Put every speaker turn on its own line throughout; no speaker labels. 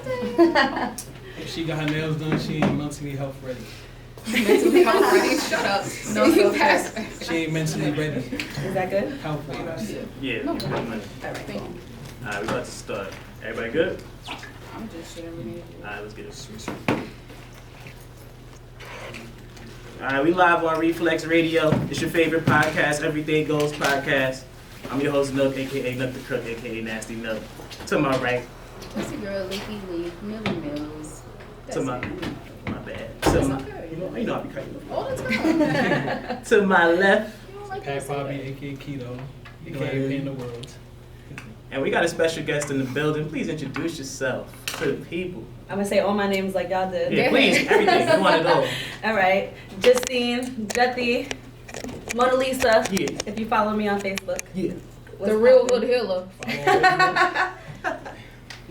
birthday.
If she got her nails done, she ain't mentally health ready.
Mentally health ready? Shut up.
No,
you pass.
She ain't mentally ready.
Is that good?
Health wise.
Yeah.
No.
All right,
Thank you.
we about to start. Everybody good?
I'm just sharing with you.
All right, let's get it. All right, we live on Reflex Radio. It's your favorite podcast, Everything Goes podcast. I'm your host, Nook, a.k.a. Nook the Crook, a.k.a. Nasty Nook. To my right.
That's your girl, Leafy Leaf, Millz.
To my bad.
That's okay.
You know I be cutting you
All the time.
To my left.
You don't like
Pat
this
Bobby,
stuff.
aka Kito, aka Pain the World.
And we got a special guest in the building. Please introduce yourself to the people.
I'm gonna say all my names like y'all did.
Yeah, please, everything. You want it all.
All right. Justine, Juthy, Mona Lisa.
Yeah.
If you follow me on Facebook.
Yeah.
The real hood healer.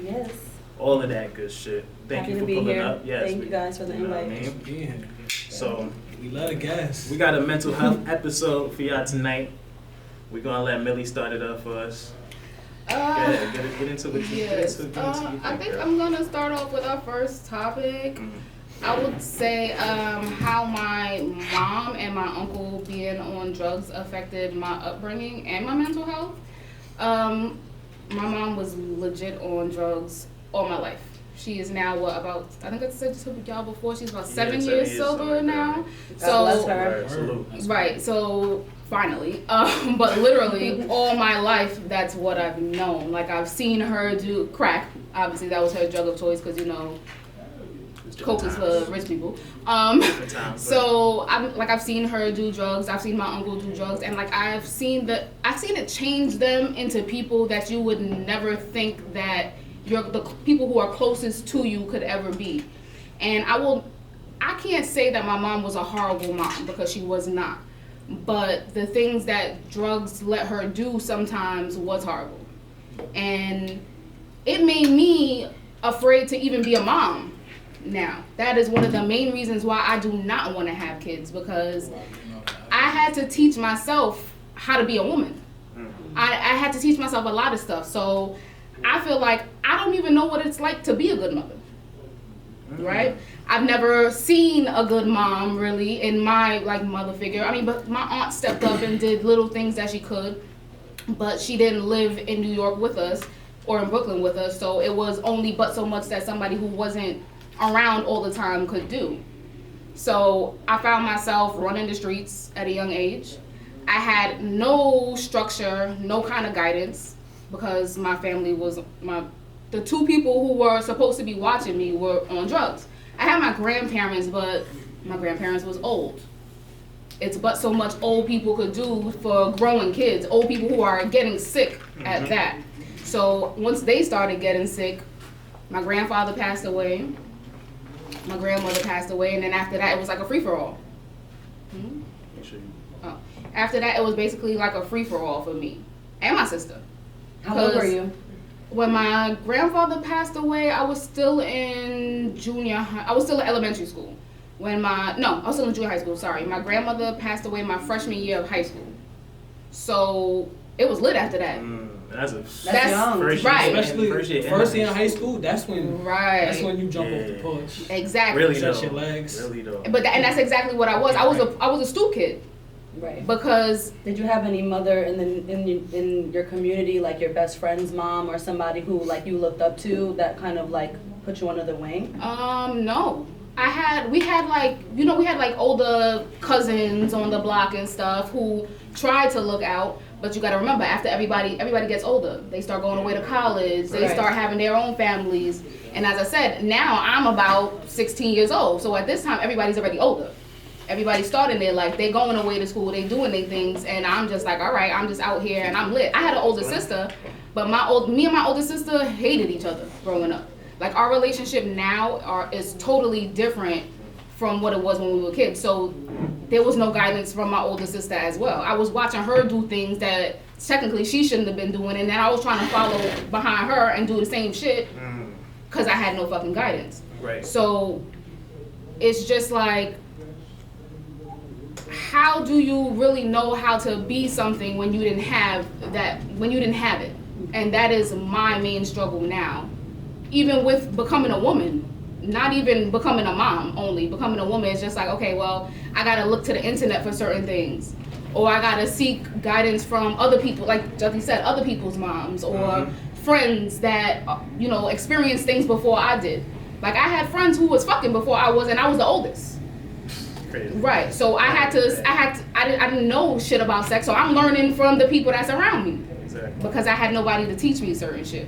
Yes.
All of that good shit. Thank
Happy
you
to
for
be
pulling
here.
up. Yes.
Thank you guys for the
You know what I
invite.
mean? So,
We love a guest.
we got a mental health episode for y'all tonight. We're gonna let Millie start it up for us. Get into what you
Yes.
get into
I think I'm gonna start off with our first topic. I would say how my mom and my uncle being on drugs affected my upbringing and my mental health. My mom was legit on drugs all my life. She is now I think I said to y'all before, she's about 7 years sober now.
God bless
So
her.
Salute.
right, so finally, but literally all my life that's what I've known. Like I've seen her do crack. Obviously that was her drug of choice because coke is for rich people. So I've seen her do drugs. I've seen my uncle do drugs, and like I've seen it change them into people that you would never think that the people who are closest to you could ever be. And I can't say that my mom was a horrible mom because she was not. But the things that drugs let her do sometimes was horrible. And it made me afraid to even be a mom now. That is one of the main reasons why I do not want to have kids, because I had to teach myself how to be a woman. I had to teach myself a lot of stuff. So I feel like I don't even know what it's like to be a good mother. Right? I've never seen a good mom really in my mother figure. I mean, but my aunt stepped up and did little things that she could, but she didn't live in New York with us or in Brooklyn with us, so it was only but so much that somebody who wasn't around all the time could do. So I found myself running the streets at a young age. I had no structure, no kind of guidance, because my family was the two people who were supposed to be watching me were on drugs. I had my grandparents, but my grandparents was old. It's but so much old people could do for growing kids, old people who are getting sick at that. So once they started getting sick, my grandfather passed away, my grandmother passed away, and then after that it was like a free-for-all. After that it was basically like a free-for-all for me and my sister.
How old were you?
When my grandfather passed away, I was still in I was still in elementary school. I was still in junior high school, sorry. My grandmother passed away my freshman year of high school. So it was lit after that.
That's
young.
Right.
Especially first year in high school, that's when you jump off the porch.
Exactly.
Really
Stretch
though.
your legs.
Really though.
And that's exactly what I was. I was a stoop kid.
Right.
Because
did you have any mother in your community, like your best friend's mom or somebody who like you looked up to that kind of like put you under the wing?
No. We had older cousins on the block and stuff who tried to look out, but you got to remember, after everybody gets older, they start going away to college, they start having their own families, and as I said, now I'm about 16 years old, so at this time everybody's already older. Everybody's starting their life, they going away to school, they doing their things, and I'm just like, all right, I'm just out here and I'm lit. I had an older sister, but me and my older sister hated each other growing up. Like our relationship now is totally different from what it was when we were kids. So there was no guidance from my older sister as well. I was watching her do things that technically she shouldn't have been doing, and then I was trying to follow behind her and do the same shit because I had no fucking guidance.
Right.
So it's just like, how do you really know how to be something when you didn't have it? And that is my main struggle now. even with becoming a woman, not even becoming a mom only, becoming a woman is just like, okay, well, I gotta look to the internet for certain things. Or I gotta seek guidance from other people, like Juthy said, other people's moms or friends that, experienced things before I did. Like I had friends who was fucking before I was, and I was the oldest.
Crazy.
Right. So I didn't know shit about sex, so I'm learning from the people that's around me.
Exactly.
Because I had nobody to teach me certain shit.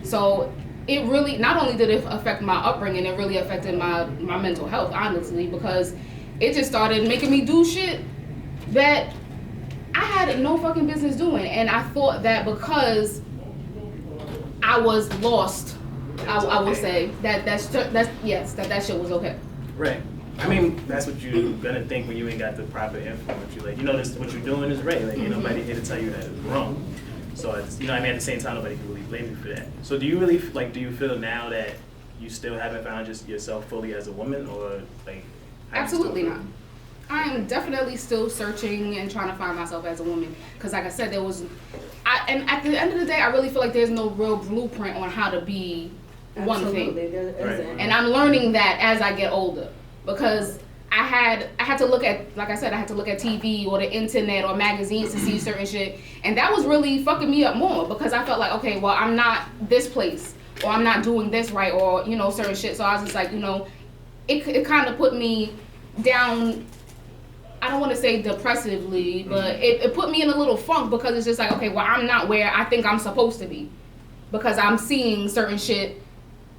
So it really, not only did it affect my upbringing, it really affected my mental health, honestly, because it just started making me do shit that I had no fucking business doing. And I thought that because I was lost, I will say that shit was okay.
Right. I mean, that's what you're gonna think when you ain't got the proper influence. You're like, this what you're doing is right. Like, ain't nobody here to tell you that it's wrong. So it's, at the same time, nobody can really blame you for that. So do you really, do you feel now that you still haven't found yourself fully as a woman, or like?
Absolutely not. I am definitely still searching and trying to find myself as a woman. Because like I said, and at the end of the day, I really feel like there's no real blueprint on how to be one thing.
Right.
And I'm learning that as I get older. Because I had to look at, like I said, I had to look at TV or the internet or magazines to see certain shit. And that was really fucking me up more because I felt like, okay, well, I'm not this place or I'm not doing this right or, certain shit. So I was just like, it kind of put me down. I don't want to say depressively, but it put me in a little funk because it's just like, okay, well, I'm not where I think I'm supposed to be because I'm seeing certain shit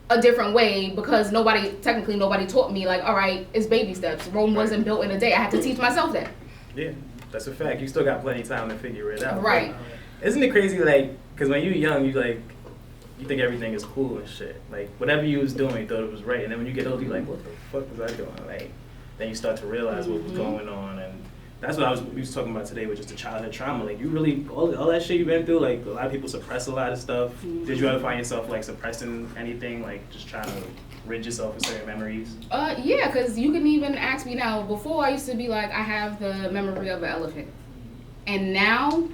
a different way because nobody taught me, like, all right, it's baby steps. Rome wasn't built in a day. I had to teach myself that.
Yeah, that's a fact. You still got plenty of time to figure it out.
Right.
Isn't it crazy, because when you're young, you think everything is cool and shit. Like, whatever you was doing, you thought it was right. And then when you get older, you're like, what the fuck was I doing? Like, then you start to realize what was going on. And that's what we was talking about today with just the childhood trauma. Like, you really, all that shit you've been through, like, a lot of people suppress a lot of stuff. Did you ever find yourself, suppressing anything? Like, just trying to rid yourself of certain memories?
Yeah, because you can even ask me now. Before, I used to be like, I have the memory of an elephant. And now,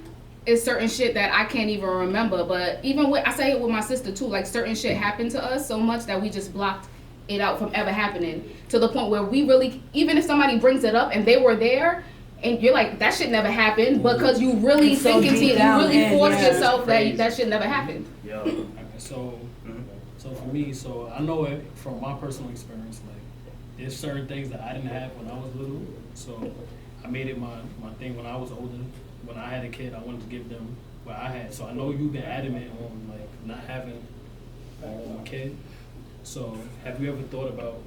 it's certain shit that I can't even remember. But even I say it with my sister, too. Like, certain shit happened to us so much that we just blocked it out from ever happening. To the point where we really, even if somebody brings it up and they were there, and you're like, that shit never happened, because you really think into it, you really force yourself that shit never happened.
Yo.
Okay, so for me, I know it from my personal experience, there's certain things that I didn't have when I was little, so I made it my thing when I was older. When I had a kid, I wanted to give them what I had. So I know you've been adamant on not having a kid. So have you ever thought about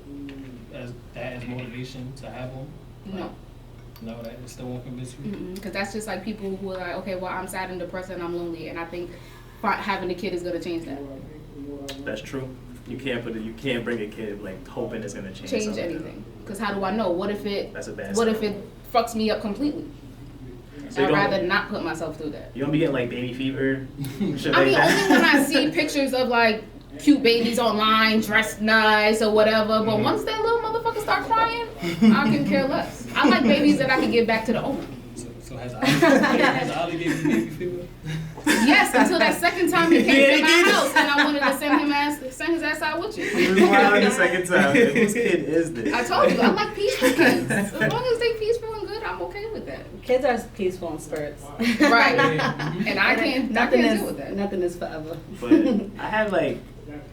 that as motivation to have one?
No.
No, that still won't convince you?
Because that's just like people who are like, okay, well, I'm sad and depressed and I'm lonely, and I think having a kid is gonna change that.
That's true. You can't bring a kid hoping it's gonna change
anything. Because how do I know? What if it fucks me up completely?
So
I'd rather not put myself through that.
You don't be getting baby fever? Shit
only
that?
when I see pictures of cute babies online, dressed nice or whatever. But once that little motherfucker start crying, I can care less. I like babies that I can give back to the owner.
So has Ali gave you baby fever?
Yes, until that second time he came to my house and I wanted to send his ass out with you.
He was wild the second time. Whose kid is this?
I told you, I like peaceful kids. As long as they peaceful and good, I'm okay with that.
Kids are peaceful in spurts.
Right. And I can't deal with that.
Nothing is forever.
But I have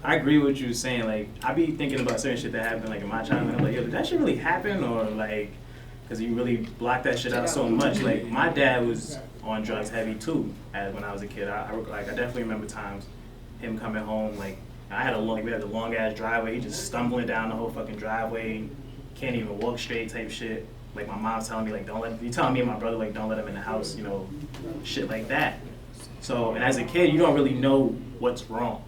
I agree with what you saying. I be thinking about certain shit that happened in my childhood. I'm like, yo, did that shit really happen? Or because you really blocked that shit out so much. My dad was on drugs heavy too when I was a kid. I definitely remember times him coming home. We had a long ass driveway. He just stumbling down the whole fucking driveway. Can't even walk straight type shit. My mom's telling me you telling me and my brother don't let him in the house, shit like that. So, and as a kid, you don't really know what's wrong.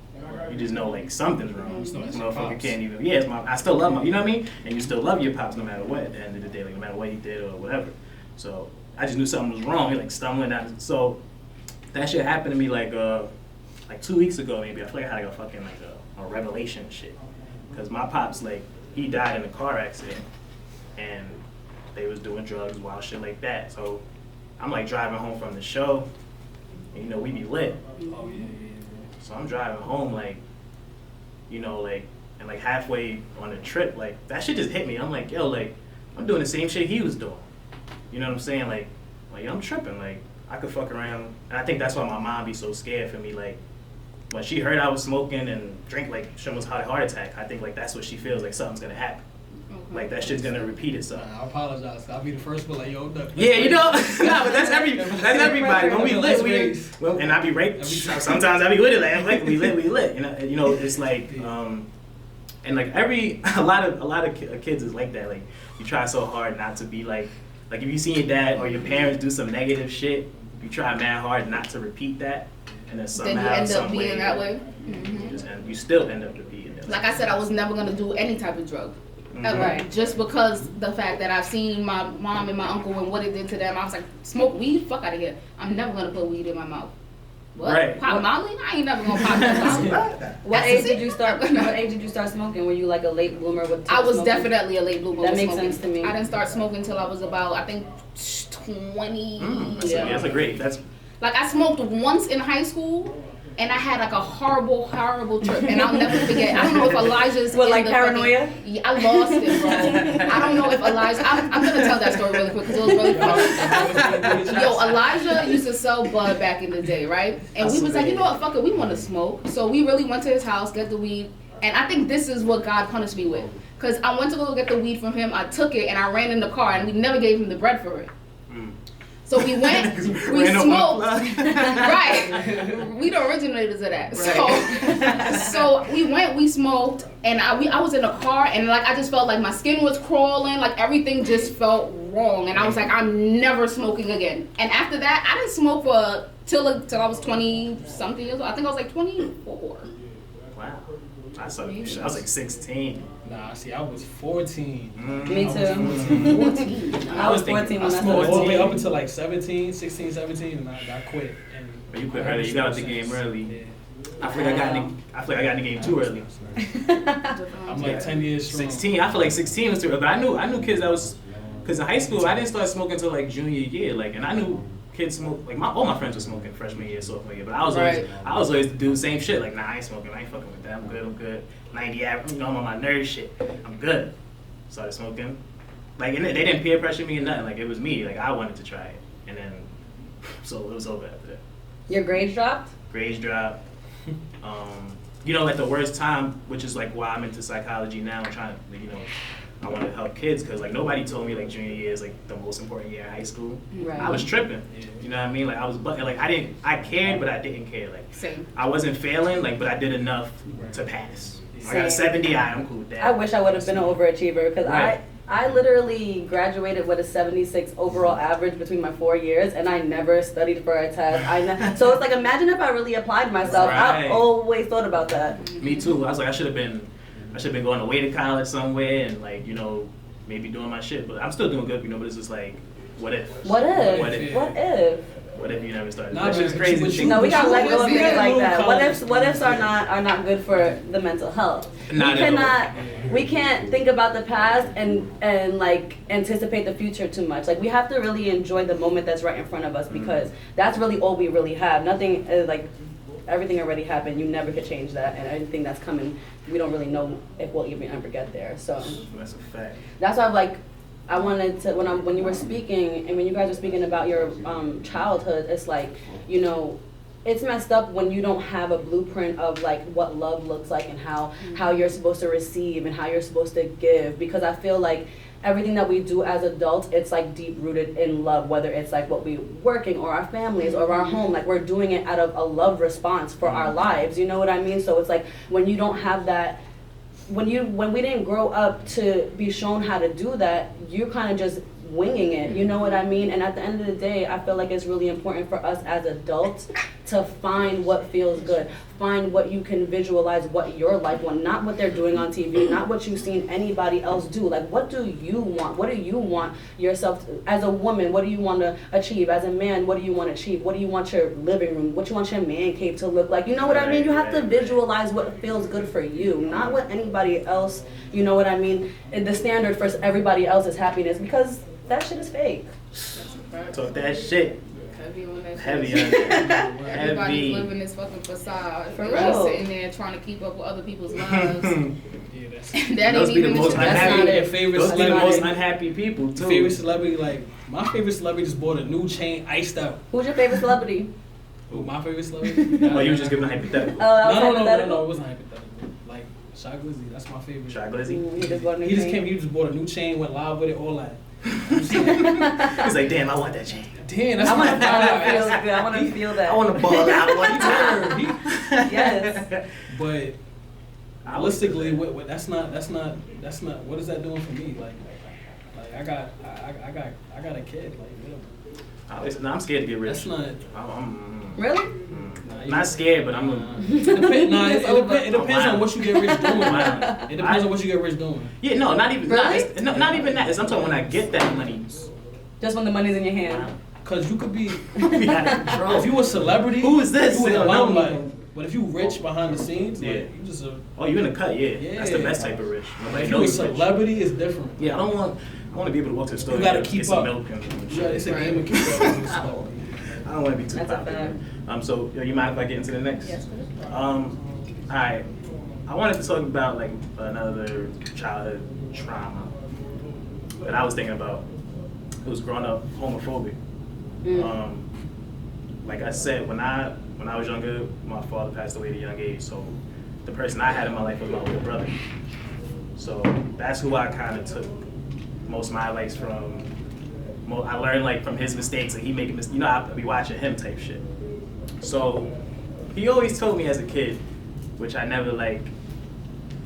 You just know something's wrong. Motherfucker can't even. Yeah, I still love him. You know what I mean? And you still love your pops no matter what. At the end of the day, no matter what he did or whatever. So I just knew something was wrong. He stumbling down. So that shit happened to me 2 weeks ago maybe. I feel like I had a fucking a revelation and shit. Because my pops he died in a car accident, and they was doing drugs, wild shit like that. So I'm driving home from the show, and we be lit.
Oh yeah.
So I'm driving home you know, like, and like halfway on the trip, like that shit just hit me. I'm like, yo, like I'm doing the same shit he was doing. You know what I'm saying? Like I'm tripping. Like I could fuck around, and I think that's why my mom be so scared for me. Like when she heard I was smoking and drink, like she almost had a heart attack. I think like that's what she feels like something's gonna happen. Like that shit's gonna repeat itself.
I apologize. I'll be the first one like, yo, Nook.
Yeah, you know, nah, but that's everybody. When we lit, and I be right. Sometimes I be with it, like we lit. You know, it's like, and like a lot of kids is like that. Like you try so hard not to be like if you see your dad or your parents do some negative shit, you try mad hard not to repeat that, and then somehow,
then you end up being that way.
You still end up being that way.
Like I said, I was never gonna do any type of drug. Ever.
Right.
Just because the fact that I've seen my mom and my uncle and what it did to them, I was like, smoke weed? Fuck out of here. I'm never gonna put weed in my mouth. What?
Right.
Pop Molly? I ain't never gonna pop that.
What age did you start smoking? Were you like a late bloomer with
I was
smoking?
definitely a late bloomer.
That
with
makes
smoking.
sense to me.
I didn't start smoking until I was about, I think, 20.
That's a great.
Like I smoked once in high school, and I had like a horrible trip, and I'll never forget. I don't know if Elijah's
What, like paranoia?
Yeah, I lost it, bro. I don't know if Elijah. I'm gonna tell that story really quick because it was really funny. Yo, Elijah used to sell bud back in the day, right? And we was like, you know what, fuck it, we want to smoke. So we really went to his house, get the weed, and I think this is what God punished me with, because I went to go get the weed from him. I took it and I ran in the car, and we never gave him the bread for it. So we went, we smoked, right? We the originators of that. Right. So we went, we smoked, and I was in a car, and like I just felt like my skin was crawling, like everything just felt wrong, and I was like, I'm never smoking again. And after that, I didn't smoke till I was 20 something years old. I think I was like 24.
Wow. I was like 16.
Nah, see, I was 14.
Me too.
14.
I was 14 when I
smoked all the way
started.
up until like 17, and I quit.
But you quit early. You got out the game early. Yeah. I feel like I got in the game too early.
I'm like 10 years strong.
16. I feel like 16 was too early. But I knew kids that was, because in high school I didn't start smoking until like junior year. Like, and I knew kids smoke. Like all my friends were smoking freshman year, sophomore year. But I was always the dude, same shit. Like, nah, I ain't smoking. I ain't fucking with that. I'm good. 90 average. You know, I'm on my nerd shit. I'm good. Started smoking. Like, and they didn't peer pressure me or nothing. Like, it was me. Like, I wanted to try it, and then so it was over after that.
Your grades dropped?
Grades dropped. You know, at the worst time, which is like why I'm into psychology now. I'm trying to, you know, I want to help kids because like nobody told me like junior year is like the most important year in high school.
Right.
I was tripping. You know what I mean? Like I was, like I cared, but I didn't care. Like
Same.
I wasn't failing, like, but I did enough to pass. I got a 70. I'm cool with that.
I wish I would have been an overachiever because I literally graduated with a 76 overall average between my 4 years, and I never studied for a test. So it's like, imagine if I really applied myself.
Right.
I always thought about that.
Me too. I was like, I should have been going away to college somewhere and like, you know, maybe doing my shit. But I'm still doing good, you know. But it's just like, what if?
What if?
What if you never started?
Nah,
That shit's crazy.
No, we gotta let go of
We
things
gotta
like
move
that.
college.
What ifs are not good for the mental health.
Not at all.
We can't think about the past and like anticipate the future too much. Like we have to really enjoy the moment that's right in front of us because that's really all we really have. Nothing is like everything already happened. You never could change that, and everything that's coming, we don't really know if we'll even ever get there. So
That's a fact.
that's why I wanted to when you were speaking and when you guys were speaking about your childhood, it's like, you know, it's messed up when you don't have a blueprint of like what love looks like and how you're supposed to receive and how you're supposed to give, because I feel like everything that we do as adults, it's like deep rooted in love, whether it's like what we working or our families or our home, like we're doing it out of a love response for our lives, you know what I mean? So it's like when you don't have that, when we didn't grow up to be shown how to do that, you're kind of just winging it, you know what I mean? And at the end of the day, I feel like it's really important for us as adults to find what feels good, find what you can visualize, what your life wants, not what they're doing on TV, not what you've seen anybody else do. Like, what do you want? What do you want yourself to, as a woman? What do you want to achieve? As a man, what do you want to achieve? What do you want your living room? What you want your man cave to look like? You know what I mean? You have to visualize what feels good for you, not what anybody else, you know what I mean? The standard for everybody else's happiness, because that shit is fake.
Talk that shit.
Heavy on that shit.
Heavy on that.
Everybody's
Heavy.
living this fucking facade.
For
They're
real.
just sitting there trying to keep up with other people's lives.
Yeah, that's
That
Those
ain't
be the
even
most
truth.
That's
unhappy.
not
your
it.
favorite
Those be the
celebrity.
most unhappy people too.
Favorite celebrity, like my favorite celebrity just bought a new chain, iced out.
Who's your favorite celebrity?
Who, my favorite celebrity?
Oh, you were just giving a hypothetical.
Oh, that was
No,
hypothetical?
it wasn't hypothetical. Like Shy Glizzy, that's my favorite.
Shy Glizzy.
He just bought a new
He just
chain.
came, he just bought a new chain, went live with it, all that.
He's like, damn, I want that chain.
Damn, that's
I want to
my
feel good. I want to feel that.
I want to ball out one time.
Yes.
But realistically, what that's not. What is that doing for me? Like I got a kid. Like
No, I'm scared to get rich.
that's not.
Really?
Not scared, but I'm.
It depends on what you get rich doing.
Wow.
It depends on what you get rich doing.
Yeah, no, not even.
Really?
Not even that. It's I'm talking when I get that money.
Just when the money's in your hand.
Cause you could be,
We out of control.
if you a celebrity,
Who is this?
you in
They
the
don't know me.
limelight. But if you rich behind the scenes,
Yeah.
like, you just a.
Oh, you in the cut? Yeah.
Yeah.
That's the best type of rich. Nobody
If you a
knows you rich.
celebrity, it's different.
Yeah, I want to be able to walk to the store.
You gotta
and
keep
get some
up.
milk and
Yeah,
shit.
it's a
Right.
game of keep up with a celebrity.
I don't want to be too
That's a
popular.
fact.
So, yo, you mind if I get into the next?
Yes.
All right. I wanted to talk about like another childhood trauma that I was thinking about. It was growing up homophobic. Like I said, when I was younger, my father passed away at a young age. So the person I had in my life was my older brother. So that's who I kind of took most of my advice from. I learned like from his mistakes, and he making mistakes. You know, I'd be watching him type shit. So he always told me as a kid, which I never like.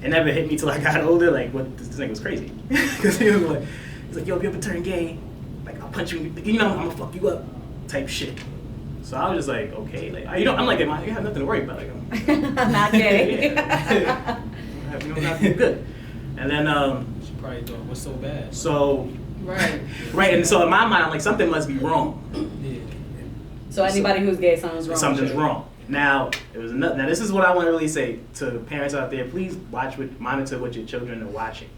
It never hit me till I got older. Like, what this nigga was crazy, because he was like, he's like, yo, if you ever turn gay, like I'll punch you. You know, I'm gonna fuck you up, type shit. So I was just like, okay, like you know, I'm like, you have nothing to worry about. Like,
I'm not gay.
yeah. You know, nothing good. And then
She probably thought, what's so bad?
so
Right.
right, and so in my mind, I'm like, something must be wrong.
Yeah.
So anybody who's gay, something's wrong.
Something's
with you.
wrong. Now it was another. Now this is what I want to really say to parents out there. Please monitor what your children are watching,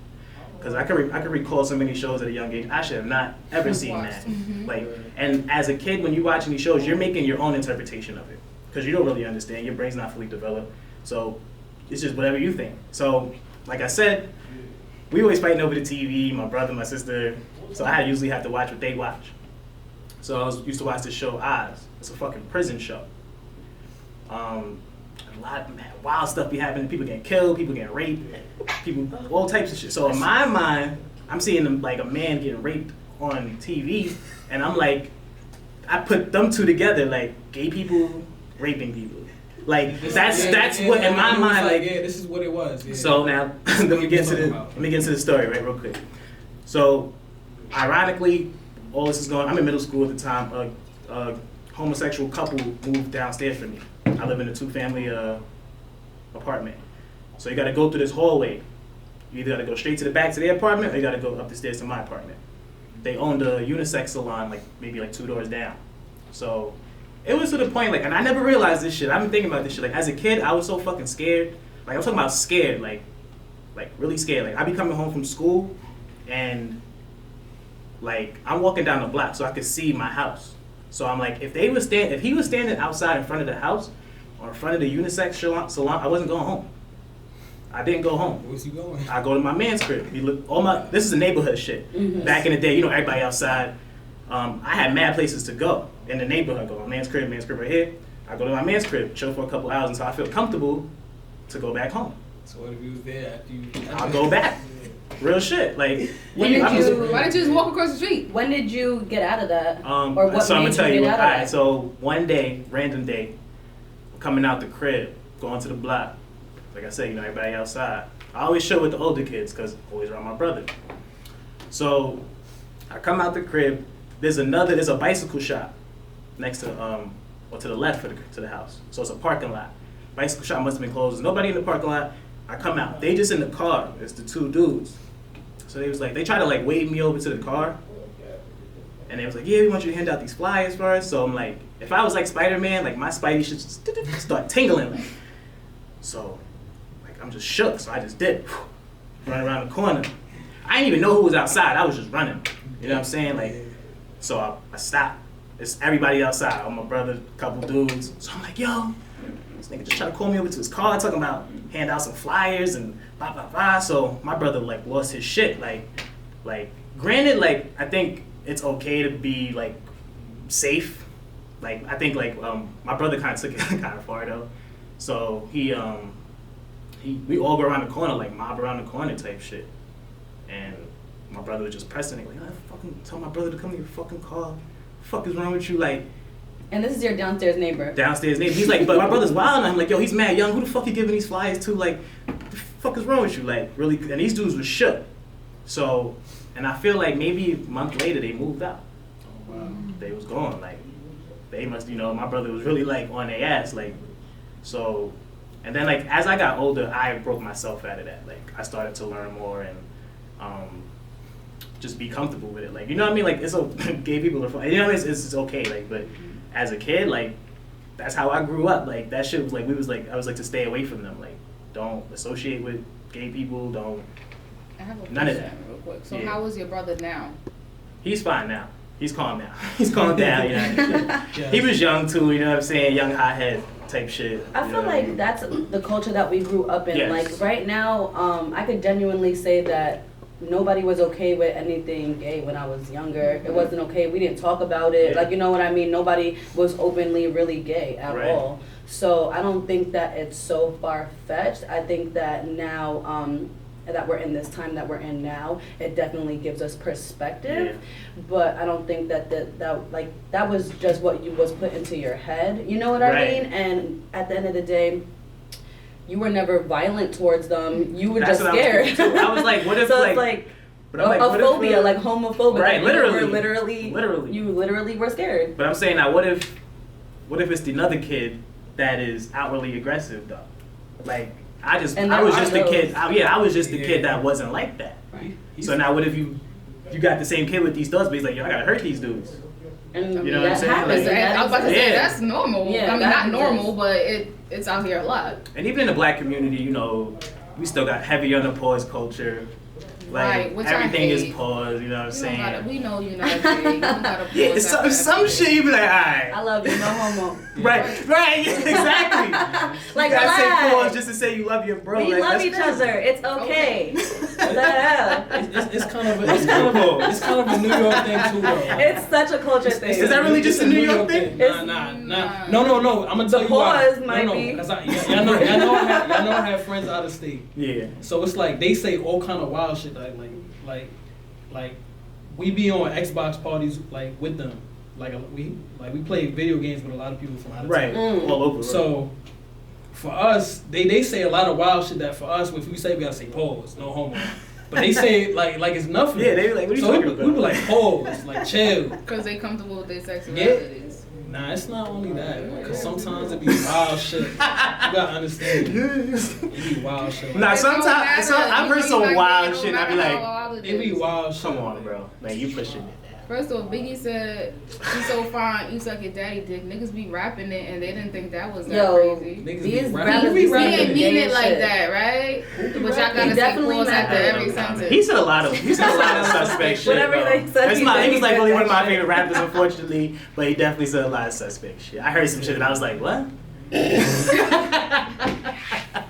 because I can recall so many shows at a young age. I should have not ever seen that. Like, and as a kid, when you're watching these shows, you're making your own interpretation of it, because you don't really understand. Your brain's not fully developed, so it's just whatever you think. So, like I said, we always fighting over the TV. My brother, my sister. So I usually have to watch what they watch. So I used to watch this show Oz. It's a fucking prison show. A lot of wild stuff be happening. People getting killed, people getting raped, people, all types of shit. So in my mind, I'm seeing them like a man getting raped on TV, and I'm like, I put them two together, like gay people raping people. Like that's what in my mind, like,
yeah, this is what it was. Yeah.
So now let me get into the story right real quick. So ironically, all this is going. I'm in middle school at the time. A homosexual couple moved downstairs from me. I live in a 2-family apartment. So you got to go through this hallway. You either got to go straight to the back to their apartment, or you got to go up the stairs to my apartment. They owned a unisex salon, like maybe like 2 doors down. So it was to the point, like, and I never realized this shit. I've been thinking about this shit. Like as a kid, I was so fucking scared. Like I'm talking about scared, like really scared. Like I be coming home from school, and like I'm walking down the block so I could see my house. So I'm like, if he was standing outside in front of the house or in front of the unisex salon, I wasn't going home. I didn't go home.
Where's he going?
I go to my man's crib. This is a neighborhood shit.
Mhm.
Back in the day, you know, everybody outside. I had mad places to go in the neighborhood. I go to my man's crib right here. I go to my man's crib, chill for a couple hours until I feel comfortable to go back home.
So what if he was there after you?
I'll go back. Real shit. Like,
When did
Why
you?
didn't you just walk across the street?
When did you get out of that? Or what
so I'm
made
gonna tell
you
you.
get out of
Alright,
that?
so one day, random day, coming out the crib, going to the block. Like I said, you know, everybody outside. I always show with the older kids because always around my brother. So I come out the crib. There's a bicycle shop next to or to the left to the house. So it's a parking lot. Bicycle shop must have been closed. There's nobody in the parking lot. I come out. They just in the car. It's the 2 dudes. So they tried to like wave me over to the car. And they was like, yeah, we want you to hand out these flyers for us. So I'm like, if I was like Spider-Man, like my Spidey should just start tingling. Like. So like I'm just shook. So I just did. Run around the corner. I didn't even know who was outside. I was just running. You know what I'm saying? Like, so I stopped. it's everybody outside. I'm my brother, couple dudes. So I'm like, yo, this nigga just trying to call me over to his car, talking about hand out some flyers and blah blah blah. So my brother like lost his shit. Like granted, like I think it's okay to be like safe. Like I think like my brother kind of took it kind of far though. So we all go around the corner, like mob around the corner type shit. And my brother was just pressing it, like, I fucking tell my brother to come to your fucking car. Fuck is wrong with you? Like,
and this is your downstairs neighbor.
Downstairs neighbor. He's like, but my brother's wild. And I'm like, yo, he's mad young. Who the fuck you giving these flyers to? Like, the fuck is wrong with you? Like, really? And these dudes were shook. So, and I feel like maybe a month later they moved out.
Oh, wow.
They was gone. Like, they must, my brother was really like on their ass. Like, so, and then like as I got older, I broke myself out of that. Like, I started to learn more and just be comfortable with it. Like, you know what I mean? Like, it's gay people are fine. It's okay. Like, but as a kid, like, that's how I grew up. Like, that shit was like, I was like to stay away from them. Like, don't associate with gay people. Don't.
I have a
none of
question
that.
real quick. So
Yeah.
how is your brother now?
He's fine now. He's calm now. He's calmed down.
Yeah.
He was young too. You know what I'm saying? Young hothead type shit.
I feel like that's the culture that we grew up in.
Yes.
Like right now, I could genuinely say that nobody was okay with anything gay when I was younger. It wasn't okay. We didn't talk about it.
Yeah.
Like, you know what I mean? Nobody was openly really gay at
Right.
all. So I don't think that it's so far-fetched. I think that now, that we're in this time that we're in now, it definitely gives us perspective.
Yeah.
But I don't think that that was just what was put into your head. You know what I
Right.
mean? And at the end of the day, you were never violent towards them. You were
That's
just
what I was
scared.
thinking, too. I was like, what if
so
like,
it's like
but I'm like,
a
what if,
phobia, like homophobic.
Right,
Like,
literally.
You were literally. You literally were scared.
But I'm saying now, what if it's another kid that is outwardly aggressive though? Like I was just the kid. I was just the kid that wasn't like that.
Right.
So now, what if you got the same kid with these thugs, but he's like, yo, I gotta hurt these dudes.
And
You know what I'm
that
saying?
happens,
Like-
and
I was about to say
Yeah.
that's normal.
Yeah,
I mean,
that
not normal,
exists.
but it's out here a lot.
And even in the black community, we still got heavy on the pause culture. Like
Right, which I
everything is
hate.
pause. You know what I'm
You don't
saying?
gotta, we know you're not gay. You don't gotta
Yeah,
pause after
some
every
shit
day.
you be like, alright.
I love you, no homo.
Right, exactly.
Like,
you gotta say
relax.
pause just to say you love your bro.
We
like,
love
that's
each
crazy.
other. It's okay. Let it out.
It's kind of a New York thing too, though.
It's such a culture thing.
Is that really just a New York thing?
Nah. No. I'm gonna tell you why.
pause might be.
Cause y'all know I have friends out of state.
Yeah.
So it's like they say all kind of wild shit like we be on Xbox parties like with them. Like we play video games with a lot of people from out of
Right.
town.
Mm.
All over.
So for us, they say a lot of wild shit that for us, if we say we gotta say pause, no homo. But they say it like it's nothing.
Yeah, they be like, what are you
so
talking about?
we be like pause, like chill.
Because they comfortable with their
Yeah.
sexualities.
Nah, it's not only that. Because sometimes it be wild shit. You gotta understand. It be wild shit.
Nah,
It don't
sometimes
matter.
I've heard
You
some
know,
wild
it don't
shit. I
matter
be
how
like,
wild
It be
is.
wild shit.
come on, bro. Like you pushing it.
First of all, Biggie said, "You so fine, you suck your daddy dick." Niggas be rapping it, and they didn't think that was that
Yo,
crazy.
Niggas
these
be
rappers
rapping.
be
He
rapping
ain't mean
gay
it like
shit.
that, right? But y'all
He
gotta say
definitely
pause
meant
after
that.
every sentence.
He said a lot of suspect shit.
Whatever
bro.
they said,
That's
he
not,
said
he was
he
like
said
really one
that
of my
shit.
favorite rappers, unfortunately. But he definitely said a lot of suspect shit. I heard some shit and I was like, what?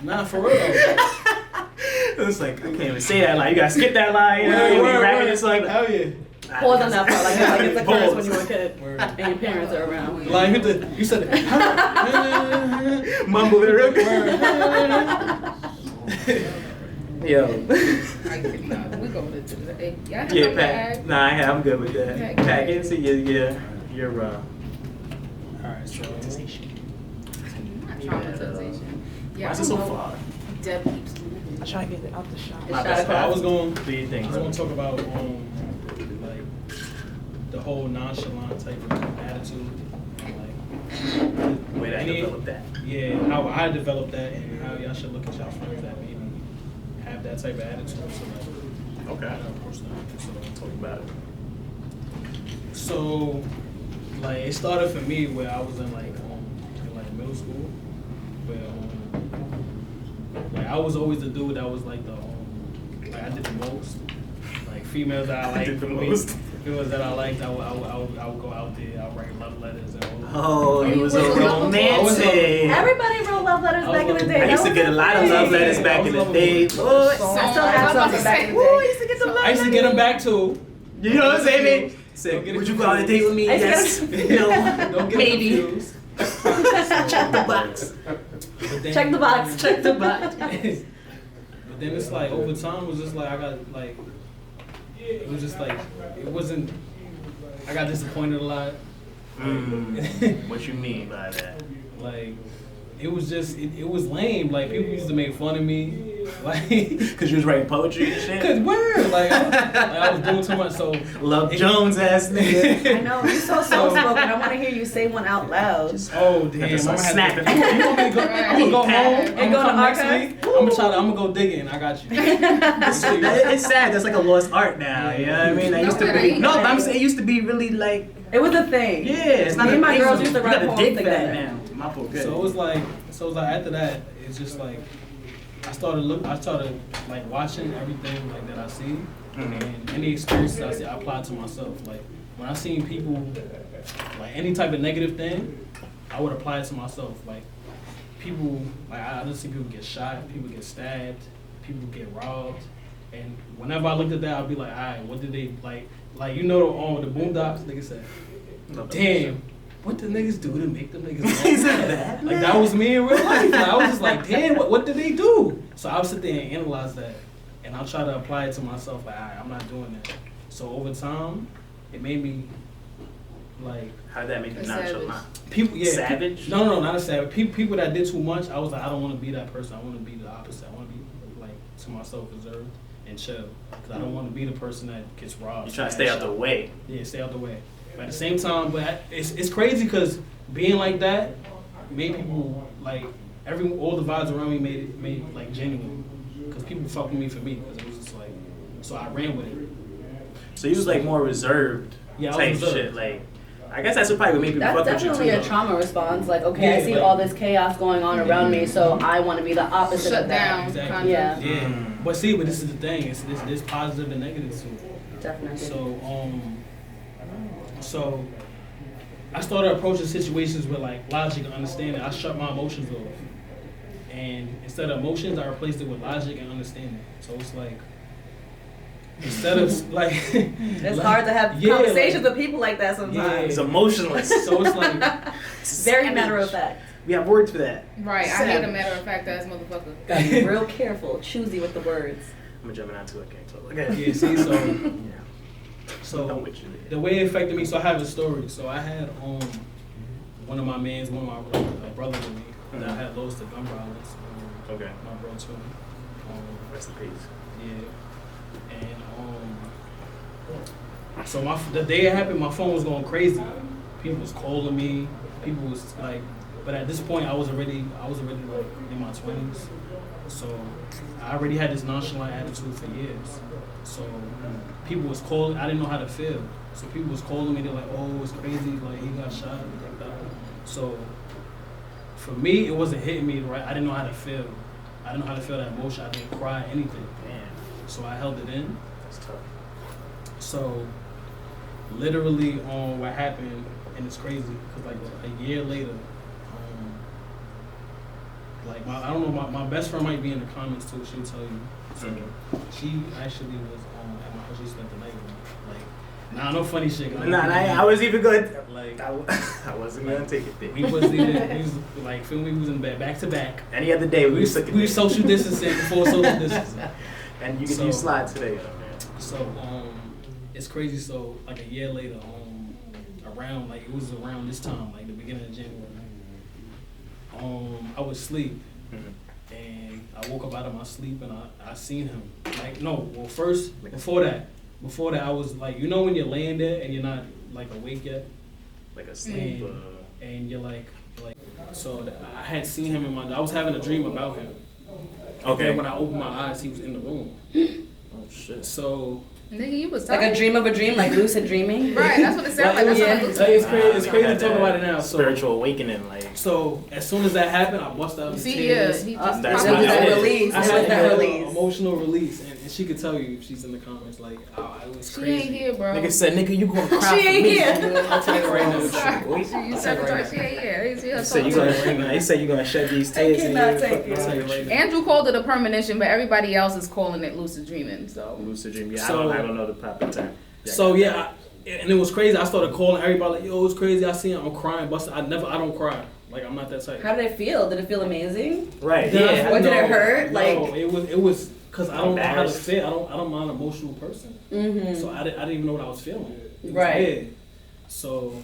Nah, for real.
It was like, I can't even say that line. You gotta skip that line. You know, you rapping this song.
Hell yeah.
Pause on that part, like it's a curse
Pause.
when you were a kid
Word.
and your parents are around.
Like you said it.
Mumble it real quick. Yo.
I cannot. We go to the hey, y'all have
Yeah,
a
Pat.
bag.
Nah, I'm good with that.
Okay.
Pat, get into your
Alright, so
Not traumatization. Yeah,
Why is
I
it so
don't know.
far?
Deb keeps moving.
I try to get it out the shop.
It's
My
shot
bad.
across.
I was going
Do your thing, bro.
to talk about like the whole nonchalant type of attitude. Like
The way that I
any-
developed that.
Yeah, how I developed that and how y'all should look at y'all friends that maybe have that type of attitude. So like,
Okay.
approach them. So
Talk about it.
So, like, it started for me where I was in like middle school, where like I was always the dude that was like like I did the most, like females that I
I
like
did the
for me.
most.
If it was that I liked, I would go out there. I would write love letters and
Oh, he was a
was
romantic.
Everybody wrote love letters back in the day.
I used to get a lot of love letters back in the day.
I still have some back in the day.
I used to get some love
I used to get them back too.
You know what I'm saying? Say, would you go on a date with me? Yes. No.
Don't get
Maybe.
confused.
Check the box.
But then-
Check the box. Check the box.
But then it's like over time it was just like I got like it was just like it wasn't. I got disappointed a lot.
What you mean by that?
Like it was just it was lame. Like people used to make fun of me. Like
Cause you was writing poetry and shit.
cause word like I was doing too much. So
Love Jones ass nigga.
I know, you're so soft-spoken. I want to hear you say one out loud.
oh damn,
Just
I'm gonna
snapping.
have to. You want me to go? I'm gonna go home
And
and
go
go
to
come next
archives?
week. I'm gonna go digging. I got you.
It's sad. That's like a lost art now. You know what I mean? That used to be. No, but I'm saying it used to be really like.
It was a thing.
Yeah, it's not
Me
a
and my
thing.
girls used to
You
write
gotta
poems
dig for
together.
that now. My poor good.
So it was like after that, it's just like I started like watching everything like that I see, and any experiences I see, I apply to myself. Like when I seen people, like any type of negative thing, I would apply it to myself. Like people, like I just see people get shot, people get stabbed, people get robbed, and whenever I looked at that, I'd be like, alright, what did they like? Like you know, the Boondocks, niggas said, damn. What the niggas do to make them niggas mad? Like that was me in real life. Like, I was just like, damn, what did they do? So I would sit there and analyze that, and I'll try to apply it to myself. Like, alright, I'm not doing that. So over time, it made me like.
How did that make you nonchalant?
People, yeah.
Savage?
No, not a savage. People that did too much, I was like, I don't want to be that person. I want to be the opposite. I want to be like to myself, reserved and chill. Cause I don't want to be the person that gets robbed.
You trying to stay out the way.
Yeah, stay out the way. But at the same time, it's crazy because being like that made people like all the vibes around me made it like genuine. Because people fuck with me for me. Because it was just like, so I ran with it.
So you was like more reserved
Yeah, I
type
was reserved.
shit. Like, I guess that's what probably made people
That's
fuck with you
definitely
too.
a trauma response. Like, okay,
Yeah,
I see
like-
all this chaos going on around me, so I want to be the opposite
Shut
of that.
down.
Exactly.
Kind of.
Yeah.
Yeah. But this is the thing. There's positive and negative to it.
Definitely.
So I started approaching situations with like logic and understanding. I shut my emotions off, and instead of emotions, I replaced it with logic and understanding. So it's like instead of like
It's hard to have conversations with people like that sometimes.
It's emotionless.
So it's like
Very matter of fact.
We have words for that.
Right, I hate a matter of fact ass motherfucker.
Gotta be real careful, choosy with the words.
I'm jumping out to it. Can't talk. Okay.
yeah. See,
I'm
so
with you.
the way it affected me. So I have a story. So I had one of my brother with me that I had lost to gun violence.
Okay.
My bro too.
Rest in peace.
Yeah. And so the day it happened, my phone was going crazy. People was calling me. People was like, but at this point, I was already like in my 20s. So I already had this nonchalant attitude for years. So people was calling. I didn't know how to feel. So people was calling me. They're like, "Oh, it's crazy. Like he got shot." Like that. So for me, it wasn't hitting me right. I didn't know how to feel. I didn't know how to feel that emotion. I didn't cry, anything.
Damn.
So I held it in.
That's tough.
So literally what happened, and it's crazy because like a year later, like I don't know, my best friend might be in the comments too. She'll tell you. So she actually was at my house. She spent the night with me. Like, nah, no funny shit.
Nah, I was even good.
Like
I wasn't gonna take it there.
we was like feel me. We was in bed back to back.
Any other day we
We social distancing before social distancing.
And you can use slides today, man.
So it's crazy. So like a year later, around like it was around this time, like the beginning of January. I was asleep, and I woke up out of my sleep, and I seen him. Like first before that I was like, you know when you're laying there and you're not like awake yet,
Like a sleep.
and you're like so I had seen him I was having a dream about him.
Okay.
And when I opened my eyes, he was in the room.
Oh shit.
So.
Nigga, you was
Like
tired.
a dream of a dream, like lucid dreaming.
Right, that's what it sounds like. That's what it looks like.
It's crazy to talk about it now. So,
Spiritual awakening, like.
So as soon as that happened, I bust out
You
in
see,
tears.
he just
That's
It was
my
that
outlet.
release.
I
It
had
was that
an
release.
emotional release, and And she could tell you if she's in the comments, like, oh, it was
She
crazy.
ain't here, bro.
Nigga said, nigga, you gonna cry
She
for
ain't
me.
here.
I'll tell you right now.
You
I'll
said
tell you right
she ain't here. He
He said you gonna, he said you gonna shed these tears in
cannot
your
take
fucking
it.
I'll tell you right now.
Andrew called it a premonition, but everybody else is calling it lucid dreaming. So
lucid dream. Yeah,
So-
I don't know the proper term.
So yeah, and it was crazy. I started calling everybody like, yo, it's crazy. I see him. I'm crying, busting. I don't cry. Like I'm not that type.
How did it feel? Did it feel amazing?
Right.
Did I-
Yeah.
Or did it hurt?
No,
Like-
it was because I don't know how to
Embarrassed.
feel. I don't mind an emotional person.
Mm-hmm.
So I didn't even know what I was feeling. It was
Right.
weird. So,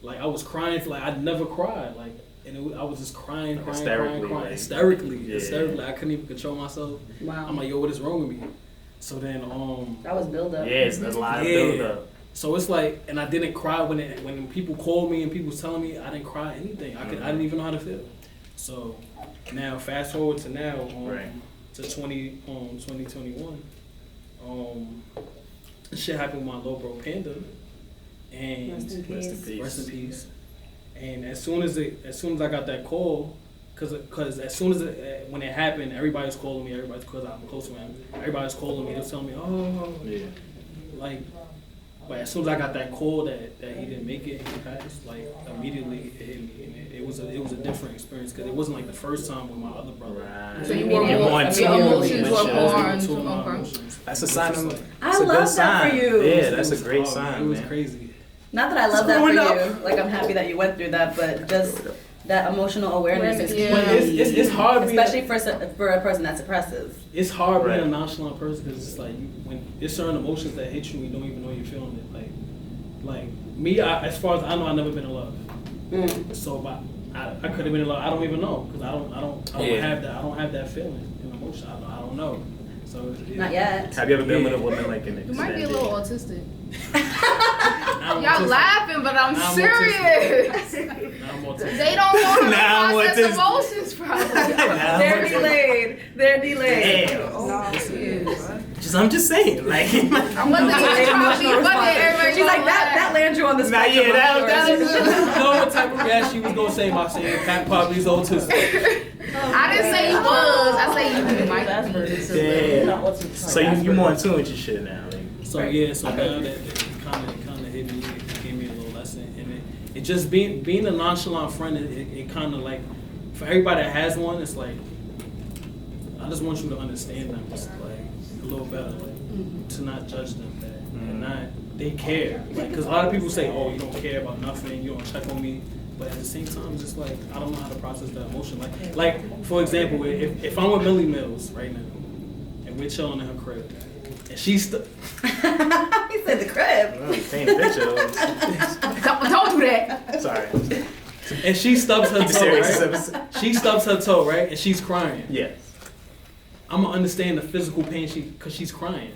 like I was crying for like I'd never cried like, and I was just crying,
Hysterically, like-
hysterically.
Yeah.
I couldn't even control myself.
Wow.
I'm like, yo, what is wrong with me? So then,
That was build up.
Yes, there's a lot of
Yeah.
build up.
so it's like, and I didn't cry when people called me and people was telling me I didn't cry anything. I didn't even know how to feel. So now fast forward to now,
Right.
to 2021. Shit happened with my little bro Panda, and
Rest in
Rest in
peace.
peace.
rest in peace. And as soon as I got that call, cause as soon as when it happened, everybody was calling me. Everybody, cause I'm close to him. Everybody was calling me. They was telling me, oh,
Yeah.
like. But as soon as I got that call that he didn't make it, he passed. Like immediately it hit me, and it was a different experience because it wasn't like the first time with my other brother.
Right.
So you
You're
were
more
more,
in
your
tune
emotions
with
were
shit.
more
I was
into
in tune with my
okay.
emotions.
That's a sign of.
I
It's a
love
good
that
sign.
for you.
Yeah, that's a
It was
great
hard,
sign.
It was
man.
crazy.
Not that I love that for
growing
you. Like I'm happy that you went through that, but just that emotional awareness is key.
Yeah.
But it's hard,
Especially for a person that suppresses.
It's hard being
Right.
a nonchalant person because it's like when there's certain emotions that hit you, you don't even know you're feeling it. Like me, as far as I know, I've never been in love.
Mm.
So, but I could have been in love. I don't even know because I don't
Yeah.
have that. I don't have that feeling and emotion. I don't know. So
Not yet.
Have you ever been with a woman like an
You might be a
extended-
little autistic.
I'm
Y'all
autistic.
laughing, but I'm
Now I'm
serious.
Now I'm autistic.
They don't know how
Now I'm
to process
autistic.
emotions, probably.
Nah,
They're
I'm
delayed. They're delayed.
Damn.
No, she is.
I'm just saying, like.
I'm looking at
Emotional response.
everybody.
She's like, that lands you on the
Nah,
spectrum.
yeah,
I'm
that
sure.
was-
You know what type of reaction she was gonna say by saying Pat Poppy's autistic?
I didn't say he was. I say you might be.
Yeah. So you more in tune with your shit now. Like.
So yeah, so now that it kind of hit me, it gave me a little lesson, and it just being a nonchalant friend, it kind of like for everybody that has one, it's like I just want you to understand them, just like a little better, like to not judge them, and not they care, like because a lot of people say, oh, you don't care about nothing, you don't check on me. But at the same time, it's just like I don't know how to process that emotion. Like for example, if I'm with Millz right now, and we're chilling in her crib, and she's
He said the crib.
Paint a picture.
Don't do that.
Sorry.
and she stubs her toe,
Serious.
right? She stubs her toe, right? And she's crying.
Yes.
I'm gonna understand the physical pain because she's crying.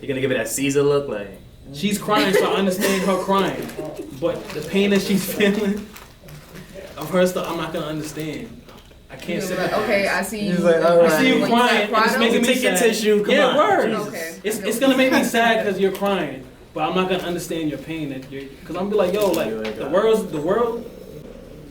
You're gonna give it that Caesar look, like.
She's crying, so I understand her crying. But the pain that she's feeling of her stuff, I'm not gonna understand. I can't sit
Like, okay, I see you.
He's like, all right.
I see you
When
crying, and it's
cry,
making me
Take your
sad.
tissue, come
yeah,
on.
word.
Jesus.
Okay.
It's gonna make me sad because you're crying, but I'm not gonna understand your pain. Because I'm gonna be like, yo, like the world,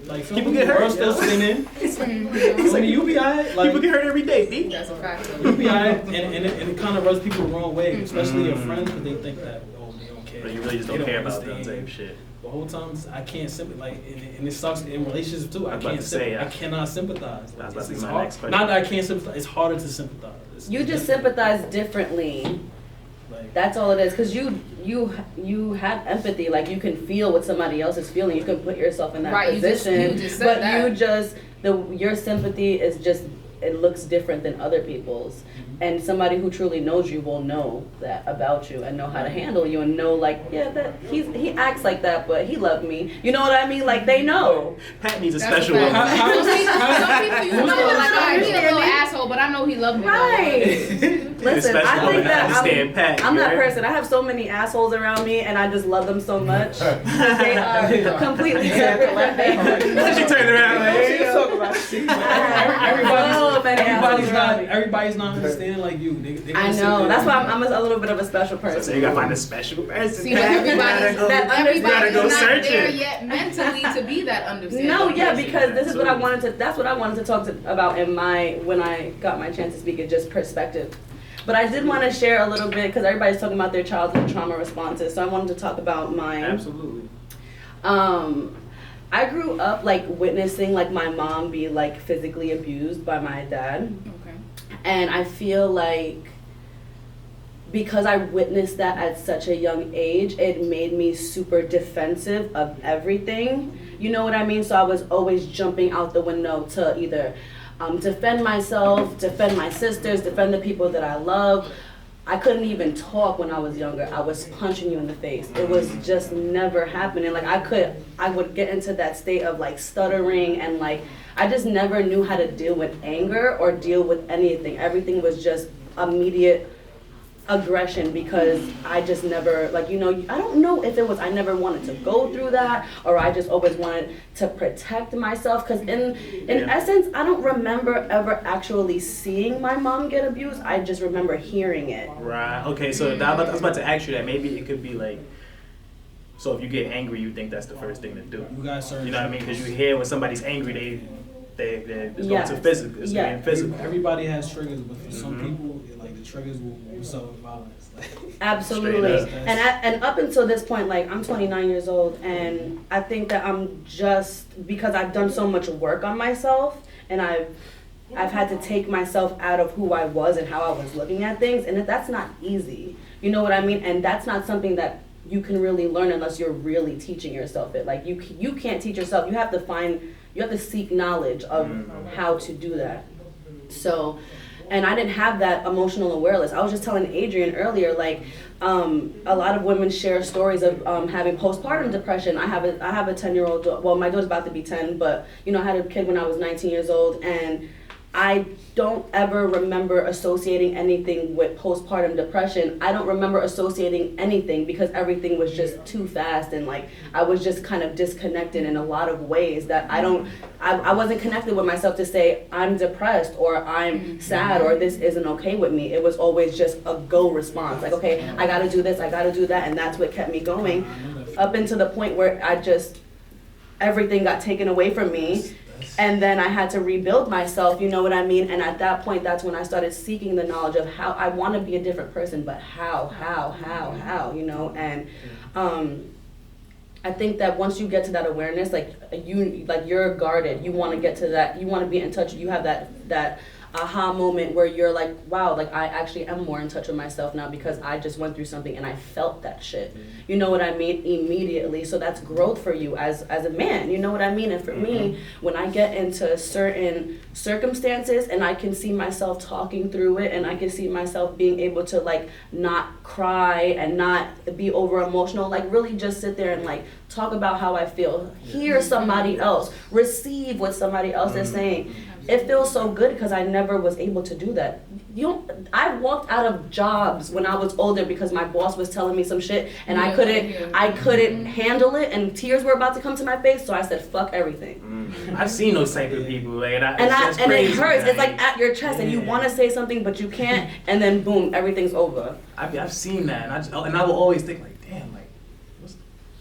like
People get
the
hurt,
world's still
yo.
spinning.
Mhm.
So you be alright. Like,
People get hurt every day, B.
That's a fact.
you be alright, and it kind of rubs people the wrong way, especially your friends, because they think that they don't care.
But you really just don't
They
care about them
understand.
type shit.
The whole time I can't sympathize, and it sucks in relationships too. I
was about
can't
to say,
I cannot sympathize.
That was about to be
It's
my
hard.
next question.
Not that I can't sympathize. It's harder to sympathize.
You just sympathize differently.
Like,
That's all it is. Cause you have empathy. Like you can feel what somebody else is feeling. You can put yourself in that
Right, you just-
position.
you just said
but
that.
you just your sympathy is just it looks different than other people's. And somebody who truly knows you will know that about you and know how to handle you and know like, yeah, that he acts like that, but he loved me. You know what I mean? Like they know.
Pat needs a
That's
special
a
one.
fact.
How-
Some people you know, like, I'm being a little
Understanding.
asshole, but I know he loved me.
Right. Listen,
Special
I
woman
think
to
that
understand Pat,
I'm that
you heard?
person. I have so many assholes around me, and I just love them so much. They are completely separate.
She turned around like, hey, yo.
I love many
everybody's
assholes
not
around me.
everybody's not understanding like you. They
I know. That's why I'm a little bit of a special person.
So you gotta find a special person.
See, but everybody's
That
not
go
there
searching.
yet mentally to be that understanding.
No, yeah,
person.
because this is what I wanted to. That's what I wanted to talk about in when I got my chance to speak. Is just perspective. But I did want to share a little bit because everybody's talking about their childhood trauma responses. So I wanted to talk about mine.
Absolutely.
I grew up like witnessing like my mom be like physically abused by my dad.
Okay.
And I feel like because I witnessed that at such a young age, it made me super defensive of everything. You know what I mean? So I was always jumping out the window to either defend myself, defend my sisters, defend the people that I love. I couldn't even talk when I was younger. I was punching you in the face. It was just never happening. Like I would get into that state of like stuttering and like, I just never knew how to deal with anger or deal with anything. Everything was just immediate aggression because I just never, like, you know, I don't know if it was I never wanted to go through that or I just always wanted to protect myself because in essence, I don't remember ever actually seeing my mom get abused. I just remember hearing it.
Right. Okay, so I was about to ask you that. Maybe it could be like, so if you get angry, you think that's the first thing to do.
You guys are.
You know what I mean? Because you hear when somebody's angry, they're going
Yes.
to physical. It's
Yeah.
being physical.
Everybody has triggers, but for some people, like the triggers will result in violence.
Absolutely.
Straight up.
And up until this point, like I'm 29 years old and I think that I'm just, because I've done so much work on myself and I've had to take myself out of who I was and how I was looking at things, and that's not easy. You know what I mean? And that's not something that you can really learn unless you're really teaching yourself it. Like you can't teach yourself. You have to seek knowledge of how to do that. So, and I didn't have that emotional awareness. I was just telling Adrian earlier, like, a lot of women share stories of having postpartum depression. I have a 10-year-old, well, my daughter's about to be 10, but, you know, I had a kid when I was 19 years old, and I don't ever remember associating anything with postpartum depression. I don't remember associating anything because everything was just too fast and like I was just kind of disconnected in a lot of ways that I wasn't connected with myself to say I'm depressed or I'm sad or this isn't okay with me. It was always just a go response. Like, okay, I gotta do this, I gotta do that, and that's what kept me going up until the point where everything got taken away from me. And then I had to rebuild myself, you know what I mean? And at that point, that's when I started seeking the knowledge of how I want to be a different person, but how, you know? And I think that once you get to that awareness, you're guarded. You want to get to that. You want to be in touch. You have that aha moment where you're like, wow, like I actually am more in touch with myself now because I just went through something and I felt that shit. You know what I mean? Immediately. So that's growth for you as a man. You know what I mean? And for me, when I get into certain circumstances and I can see myself talking through it and I can see myself being able to like not cry and not be over emotional, like really just sit there and like talk about how I feel, hear somebody else, receive what somebody else is saying. It feels so good because I never was able to do that. I walked out of jobs when I was older because my boss was telling me some shit and I couldn't handle it and tears were about to come to my face, so I said fuck everything.
I've seen those type of people, like, and
it hurts. It's like at your chest and you want to say something but you can't, and then boom, everything's over.
I've seen that, and I will always think like, damn, like, what's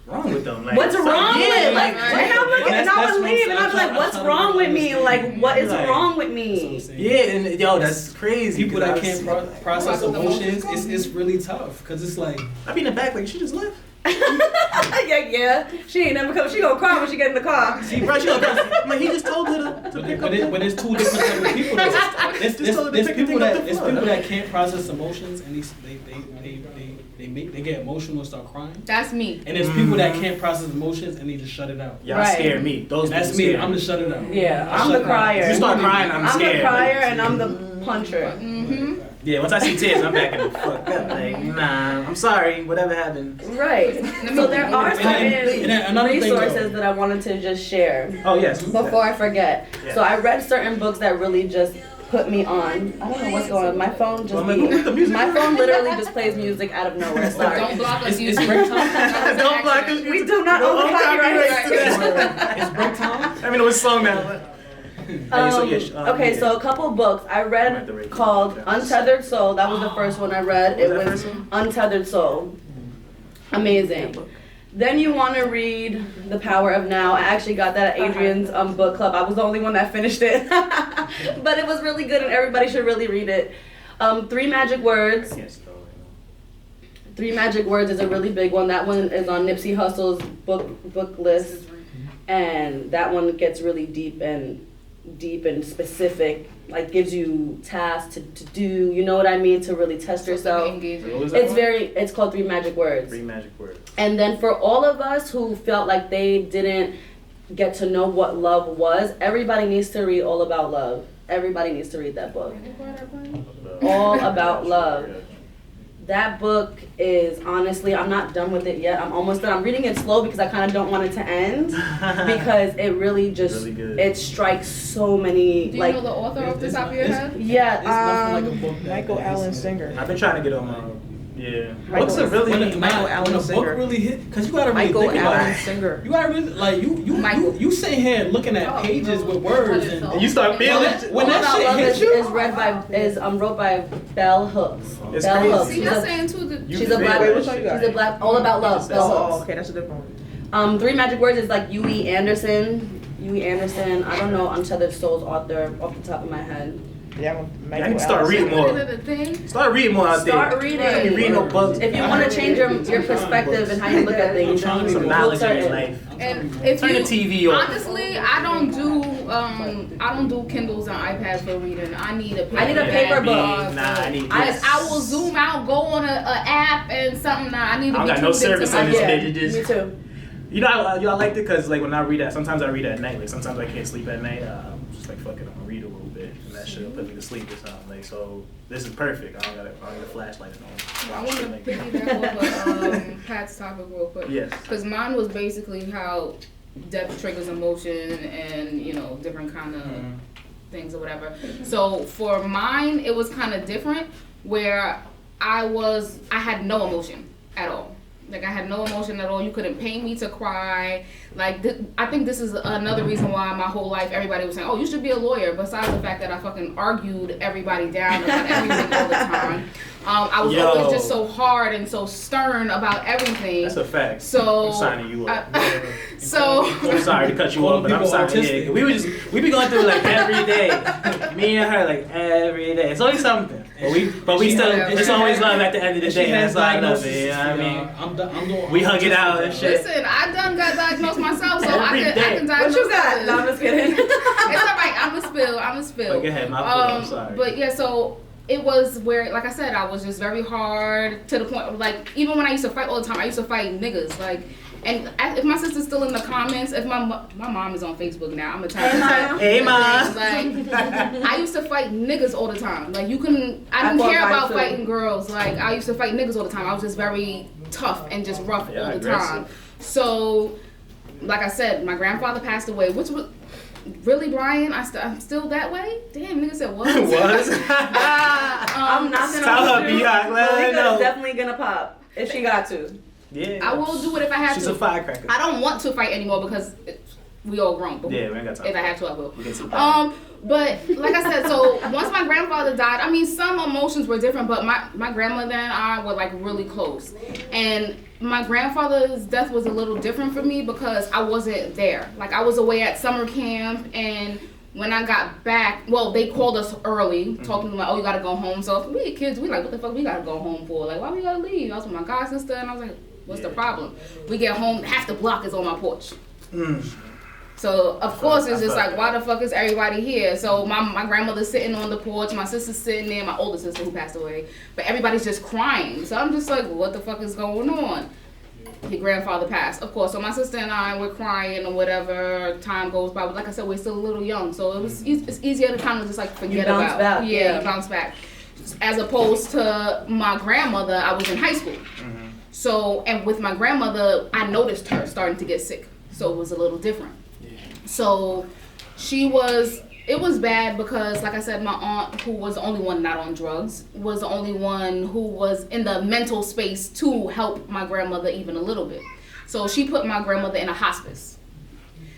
wrong with them? Like,
What's wrong with
yeah,
it? Like, and I would leave and I'd be like, what's wrong with me? Like, what is wrong with me?
Yeah, and yo, that's crazy.
People that can't process emotions, it's really tough because it's like
I be in the back like she just left.
yeah. She ain't never come. She gonna cry when she get in the car.
She gonna cry. Like, he just told her to pick up.
But there's two different types of people. There's people that can't process emotions and they get emotional and start crying.
That's me.
And there's people that can't process emotions and they just shut it out.
Y'all scare me.
That's me. I'm the shut it out.
Yeah, I'm the crier.
If you start crying, I'm scared.
I'm the crier and I'm the puncher.
Yeah, once I see tears, I'm backing the fuck up. Like, nah, I'm sorry, whatever happened.
Right. So there are certain resources
thing,
that I wanted to just share.
Oh, yes.
Before I forget.
Yeah.
So I read certain books that really just put me on. I don't know what's going on. My phone my phone literally just plays music out of nowhere. Sorry.
Don't block us.
It's break time.
Don't block us.
We do not own copyright.
It's break time.
I mean, it was song now.
Okay, so a couple books I read called Untethered Soul. That was the first one I read. It was Untethered Soul. Amazing. Then you want to read The Power of Now. I actually got that at Adrian's book club. I was the only one that finished it. But it was really good and everybody should really read it. 3 Magic Words. 3 Magic Words is a really big one. That one is on Nipsey Hussle's book list. And that one gets really deep and specific. Like gives you tasks to do, you know what I mean, to really test yourself. It's called 3 Magic Words.
3 Magic Words.
And then for all of us who felt like they didn't get to know what love was, everybody needs to read All About Love. Everybody needs to read that book. All About Love. That book is, honestly, I'm not done with it yet. I'm almost done. I'm reading it slow because I kind of don't want it to end because it really just, it strikes so many,
Do you know the author off the top of your head?
Yeah,
Michael Allen Singer.
I've been trying to get on my,
Books are really,
Michael Allen Singer. Book really hit, because you gotta really
Michael
think about
Allen
it.
Singer.
You gotta really, like, you sitting here looking at pages with words and
you start feeling it.
All
when that
About
shit
Love
hits you.
is wrote by Bell Hooks.
It's
Bell
crazy.
Hooks.
See, you're saying too.
She's a black.
Wait, which one you got?
She's a black. All About Love. Bell
Oh,
Hooks.
okay, that's a different one.
3 Magic Words is like Yui Anderson. I don't know Untethered Soul's author off the top of my head.
Yeah,
I need to start reading more. Start reading more out there.
Start reading.
I can't be reading no books.
If you want to change your perspective and how you look at things,
Some knowledge in your life.
And if
Turn
you,
the TV on.
honestly, I don't do Kindles and iPads for reading. I need a
paper book.
I need this.
I will zoom out, go on a app and something. I need to
I
be
got no
tuned into
service
my
on this
phone.
bitch. It just,
Me too.
you know, I liked it because like when I read that, sometimes I read at night. Like sometimes I can't sleep at night. I'm just like fuck it, I'm gonna read a little bit, and that shit'll put me to sleep or something. Like so, this is perfect. I don't got a flashlight on.
I want to piggyback over Pat's topic real quick.
Yes.
Because mine was basically how death triggers emotion and, you know, different kind of things or whatever. So for mine, it was kind of different where I had no emotion at all. Like, I had no emotion at all. You couldn't pay me to cry. Like, I think this is another reason why my whole life everybody was saying, oh, you should be a lawyer. Besides the fact that I fucking argued everybody down about everything all the time. I was always just so hard and so stern about everything.
That's a fact.
So
I'm signing you up.
I'm
sorry to cut you off, but I'm signing you. We be going through like every day. Me and her like every day. It's always something. But we still, it's always love at the end of the day. That's all I love it. You know what I mean? We hug it out and shit.
Listen, I done got diagnosed myself, so I can diagnose.
What you got? No, I'm just kidding.
It's alright. I'm a spill.
Go ahead, my fault. I'm sorry.
But yeah, so it was where, like I said, I was just very hard to the point, like, even when I used to fight all the time, I used to fight niggas, like, and if my sister's still in the comments, if my mom is on Facebook now, I'm gonna tell her.
Hey, Mom.
Like, I used to fight niggas all the time. Like, I didn't care about fighting girls. Like, I used to fight niggas all the time. I was just very tough and just rough all the time. So, like I said, my grandfather passed away, which was, really, Brian? I'm still that way? Damn, nigga said what?
Was?
I'm not gonna
tell her, Beyond. Let her know.
Definitely gonna pop if she got to.
Yeah.
I will do it if I have to.
She's a firecracker.
I don't want to fight anymore because we all grown. But
yeah, we ain't got time.
If I have to, I will.
We
but like I said, so once my grandfather died, I mean, some emotions were different, but my grandmother and I were like really close. And my grandfather's death was a little different for me because I wasn't there. Like, I was away at summer camp, and when I got back, well, they called us early, talking to me, oh, you gotta go home. So if we kids, we like, what the fuck we gotta go home for? Like, why we gotta leave? I was with my god sister, and I was like, what's the problem? We get home, half the block is on my porch. So, of course, it's just like, why the fuck is everybody here? So, my grandmother's sitting on the porch, my sister's sitting there, my older sister who passed away, but everybody's just crying. So, I'm just like, what the fuck is going on? Your grandfather passed, of course. So, my sister and I were crying or whatever, time goes by. But like I said, we're still a little young, so it's easier to kind of just like forget about.
Back.
Yeah, bounce back. As opposed to my grandmother, I was in high school. So, and with my grandmother, I noticed her starting to get sick. So, it was a little different. So it was bad because, like I said, my aunt, who was the only one not on drugs, was the only one who was in the mental space to help my grandmother even a little bit. So she put my grandmother in a hospice.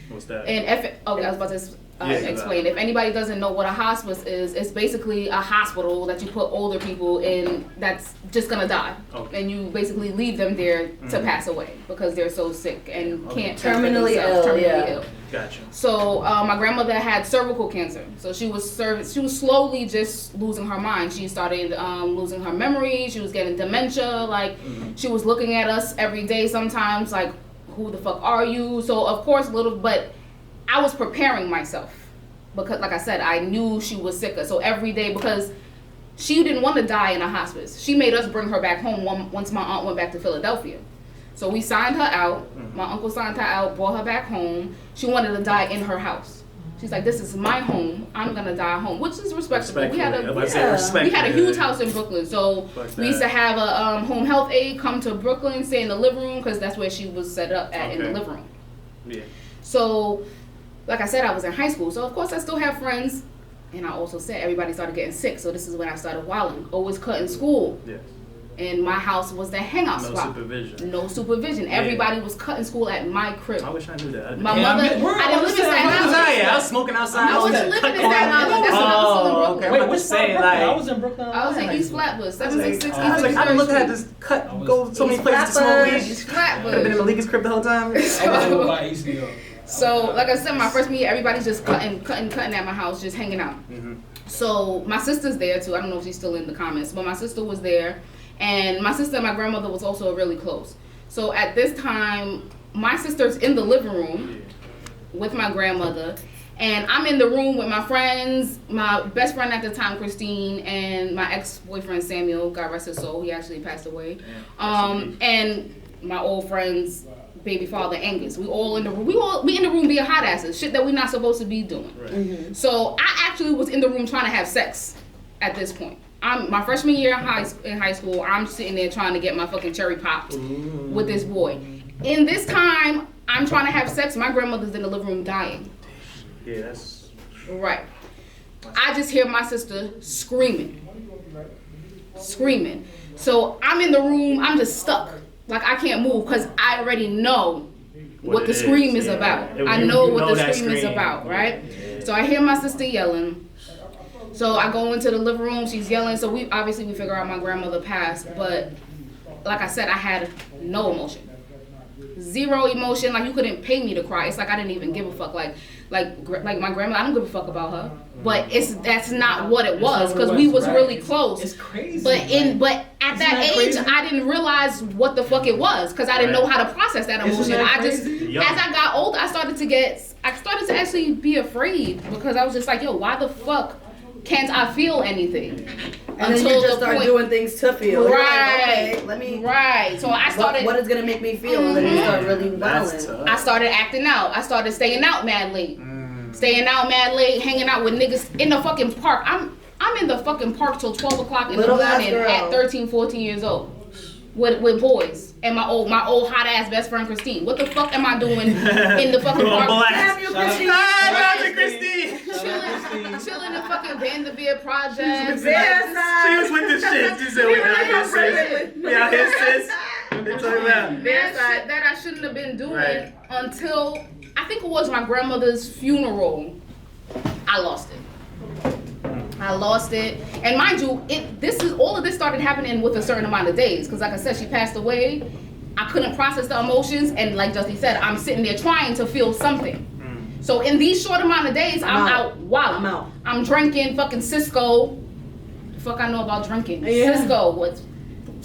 What's that?
And I was about to explain. If anybody doesn't know what a hospice is, it's basically a hospital that you put older people in that's just gonna die.
Okay.
And you basically leave them there to pass away because they're so sick and can't
Terminally ill.
Gotcha.
So my grandmother had cervical cancer. So she was slowly just losing her mind. She started losing her memory. She was getting dementia. Like she was looking at us every day sometimes like, who the fuck are you? So of course but I was preparing myself because like I said, I knew she was sicker. So every day, because she didn't want to die in a hospice, she made us bring her back home once my aunt went back to Philadelphia. So we signed her out. My uncle signed her out, brought her back home. She wanted to die in her house. She's like, this is my home. I'm gonna die home, which is respectable. We had a huge house in Brooklyn, so we used to have a home health aide come to Brooklyn, stay in the living room because that's where she was set up at in the living room.
Yeah.
So, like I said, I was in high school, so of course I still have friends. And I also said everybody started getting sick, so this is when I started wilding. Always cutting school.
Yes.
And my house was the hangout spot. No supervision. Everybody was cutting school at my crib.
I wish I knew that.
My mother, I didn't live in Staten Island.
I was smoking outside.
I wasn't living in Staten Island. That's when I was still in Brooklyn.
Wait, which side?
I was in Brooklyn.
I was in East Flatbush, 766
I was like, I've been looking at this cut, go so many places to smoke weed.
East
I've been in
Flatbush.
Malika's crib the whole time.
So, like I said, my first year, everybody's just cutting at my house, just hanging out. So my sister's there too. I don't know if she's still in the comments, but my sister was there. And my sister and my grandmother was also really close. So at this time, my sister's in the living room with my grandmother. And I'm in the room with my friends, my best friend at the time, Christine, and my ex-boyfriend, Samuel, God rest his soul. He actually passed away. And my old friend's baby father, Angus. We all in the room. We in the room being hot asses. Shit that we're not supposed to be doing.
Right.
So I actually was in the room trying to have sex at this point. My freshman year in high school, I'm sitting there trying to get my fucking cherry popped with this boy. In this time, I'm trying to have sex. My grandmother's in the living room dying.
Yeah, that's...
Right. I just hear my sister screaming. So I'm in the room, I'm just stuck. Like I can't move because I already know what the scream is about. I know what the scream is about, right?
Yeah.
So I hear my sister yelling. So I go into the living room, she's yelling. So we figure out my grandmother passed, but like I said, I had no emotion. Zero emotion. Like you couldn't pay me to cry. It's like I didn't even give a fuck. Like my grandma, I don't give a fuck about her. But that's not what it was because we was really close.
It's crazy.
But at that age, I didn't realize what the fuck it was because I didn't know how to process that emotion. As I got older, I started to actually be afraid because I was just like, yo, why the fuck can't I feel anything?
And then you just start doing things to feel.
Right.
Like, okay, let me.
Right. So I started.
What is gonna make me feel? And then you start really wilding.
I started acting out. I started staying out mad late. Hanging out with niggas in the fucking park. I'm in the fucking park till 12 o'clock in the morning at 13, 14 years old with boys and my old hot ass best friend Christine. What the fuck am I doing in the fucking park?
Damn you, Christine!
Chilling in fucking Vanderbilt projects.
She was with this shit. She said, we out here, sis. We out here, sis. What they talking about?
That I shouldn't have been doing until I think it was my grandmother's funeral. I lost it. And mind you, all of this started happening with a certain amount of days. Because like I said, she passed away. I couldn't process the emotions. And like Juthy said, I'm sitting there trying to feel something. So in these short amount of days, I'm out. Wow. I'm drinking fucking Cisco. The fuck I know about drinking.
Yeah.
Cisco.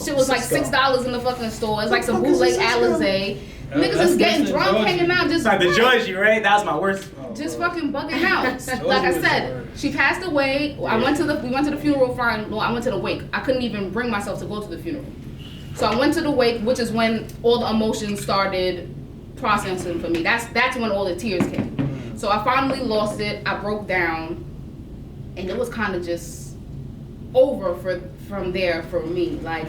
Shit was like $6 in the fucking store. It's like some bootleg Alizé. Niggas is getting drunk, hanging out, just
like the Georgie, right? That was my worst.
Just fucking bugging out. Like I said, she passed away. We went to the funeral I went to the wake. I couldn't even bring myself to go to the funeral. So I went to the wake, which is when all the emotions started processing for me. That's when all the tears came. So I finally lost it. I broke down, and it was kind of just over from there for me. Like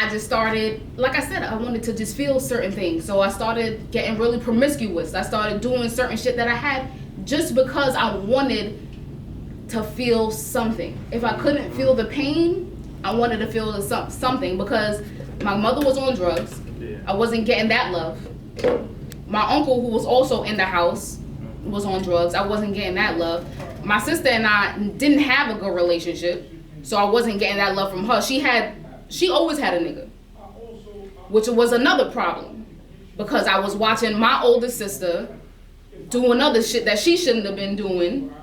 I just started, like I said, I wanted to just feel certain things. So I started getting really promiscuous. I started doing certain shit that I had just because I wanted to feel something. If I couldn't feel the pain, I wanted to feel something because my mother was on drugs. I wasn't getting that love. My uncle, who was also in the house, was on drugs. I wasn't getting that love. My sister and I didn't have a good relationship, so I wasn't getting that love from her. She always had a nigga, which was another problem, because I was watching my older sister doing other shit that she shouldn't have been doing,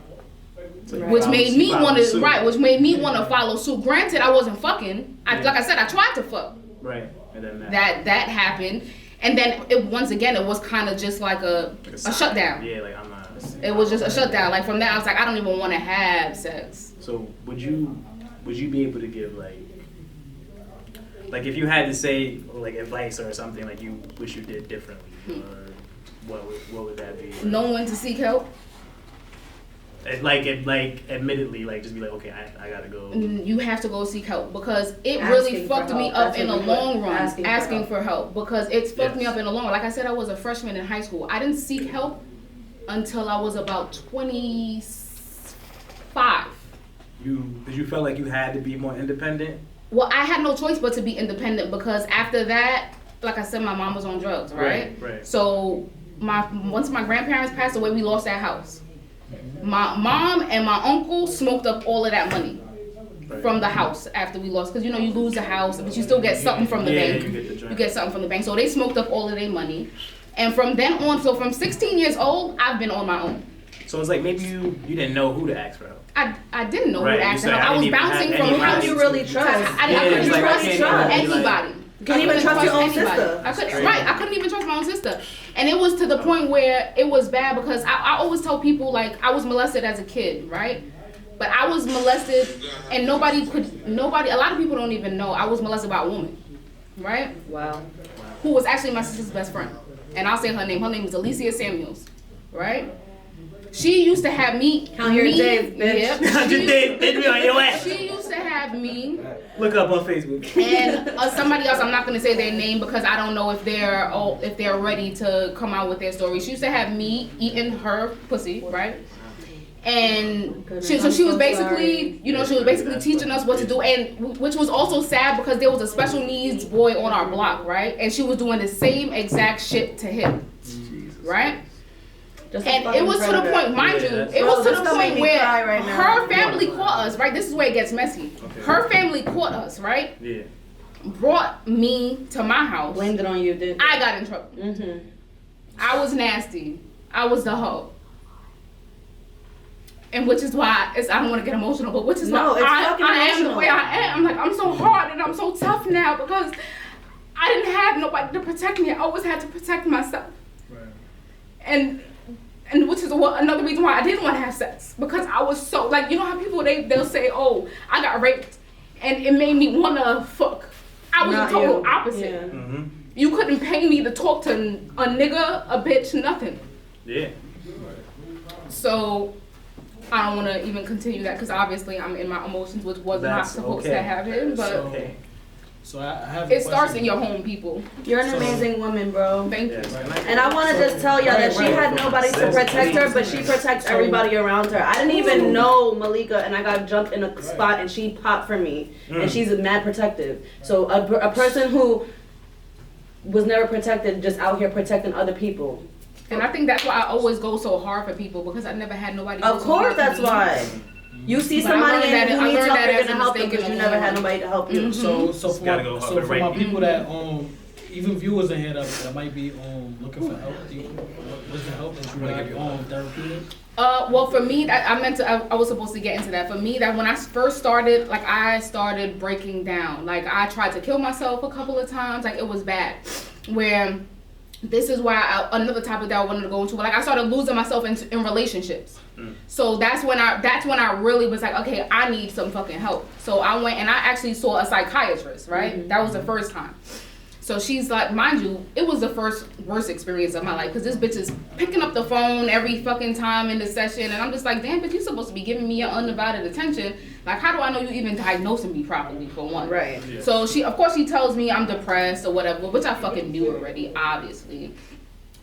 which made me want to follow suit. Granted, I wasn't fucking. Like I said, I tried to fuck.
Right. And then
that happened, and then it was kind of just like a shutdown.
Yeah, like I'm not.
It was just a shutdown. Like from there, I was like, I don't even want to have sex.
So would you be able to give like if you had to say like advice or something like you wish you did differently, or what would that be?
Know when to seek help.
Like admittedly, like just be like, okay, I gotta go.
You have to go seek help, because it really fucked me up in the long run. Asking for help, because it's fucked me up in the long run. Like I said, I was a freshman in high school. I didn't seek help until I was about 25.
Because you felt like you had to be more independent?
Well, I had no choice but to be independent, because after that, like I said, my mom was on drugs, right?
Right.
So once my grandparents passed away, we lost that house. My mom and my uncle smoked up all of that money from the house after we lost, because you lose the house, but you still get something from the bank. You get something from the bank. So they smoked up all of their money, and from then on, so from 16 years old, I've been on my own.
So it's like maybe you didn't know who to ask for help.
I didn't know who to ask for help. I was bouncing from
Who
house.
do you really trust?
I couldn't trust anybody.
You can't even trust your own sister.
I couldn't even trust my own sister. And it was to the point where it was bad, because I always tell people, like, I was molested as a kid, right? But I was molested, and a lot of people don't even know I was molested by a woman, right?
Wow.
Who was actually my sister's best friend. And I'll say her name. Her name is Alicia Samuels, right? She used to have me.
Count your days, bitch.
Yep.
Count your days, bitch, on your ass.
She used to have me.
Look up on Facebook.
And somebody else, I'm not gonna say their name because I don't know if they're ready to come out with their story. She used to have me eating her pussy, right? And she was basically, she was basically teaching us what to do, and which was also sad because there was a special needs boy on our block, right? And she was doing the same exact shit to him, right? And it was to the point, mind you, it was to the point where her family caught us, right? This is where it gets messy. Her family caught us, right?
Yeah.
Brought me to my house.
Blamed it on you, did
I got in trouble.
Mm-hmm.
I was nasty. I was the hoe. And which is why I don't want to get emotional, but which is why I am the way I am. Like, I'm so hard and I'm so tough now because I didn't have nobody to protect me. I always had to protect myself.
Right.
And which is another reason why I didn't want to have sex, because I was so, like, you know how people they'll say, oh, I got raped and it made me want to fuck. I was the total opposite.
Yeah.
Mm-hmm.
You couldn't pay me to talk to a nigga, a bitch, nothing.
Yeah.
So I don't want to even continue that because obviously I'm in my emotions, which was not supposed to happen. But
so I have.
It starts in your home, people.
You're an amazing woman, bro.
Thank you.
And I want to just tell y'all that she had nobody to protect her, but she protects everybody around her. I didn't even know Malika, and I got jumped in a spot, and she popped for me, and she's mad protective. So a person who was never protected, just out here protecting other people.
And I think that's why I always go so hard for people, because I never had nobody.
Of course, that's why. You see somebody and who needs help, you're gonna help them because you never had nobody to help you.
So for my people that even viewers in here that might be looking for help, what's the help that you like therapeutic?
Well, for me, I was supposed to get into that. For me, that when I first started, like, I started breaking down. Like, I tried to kill myself a couple of times. Like, it was bad. Where this is why another topic that I wanted to go into. Like, I started losing myself in relationships. So that's when I really was like, okay, I need some fucking help. So I went and I actually saw a psychiatrist, right? Mm-hmm. That was the first time. So she's like, mind you, it was the worst experience of my life, because this bitch is picking up the phone every fucking time in the session, and I'm just like, damn, bitch, you're supposed to be giving me your undivided attention. Like, how do I know you even diagnosing me properly, for one?
Right.
Yeah. So she tells me I'm depressed or whatever, which I fucking knew already, obviously.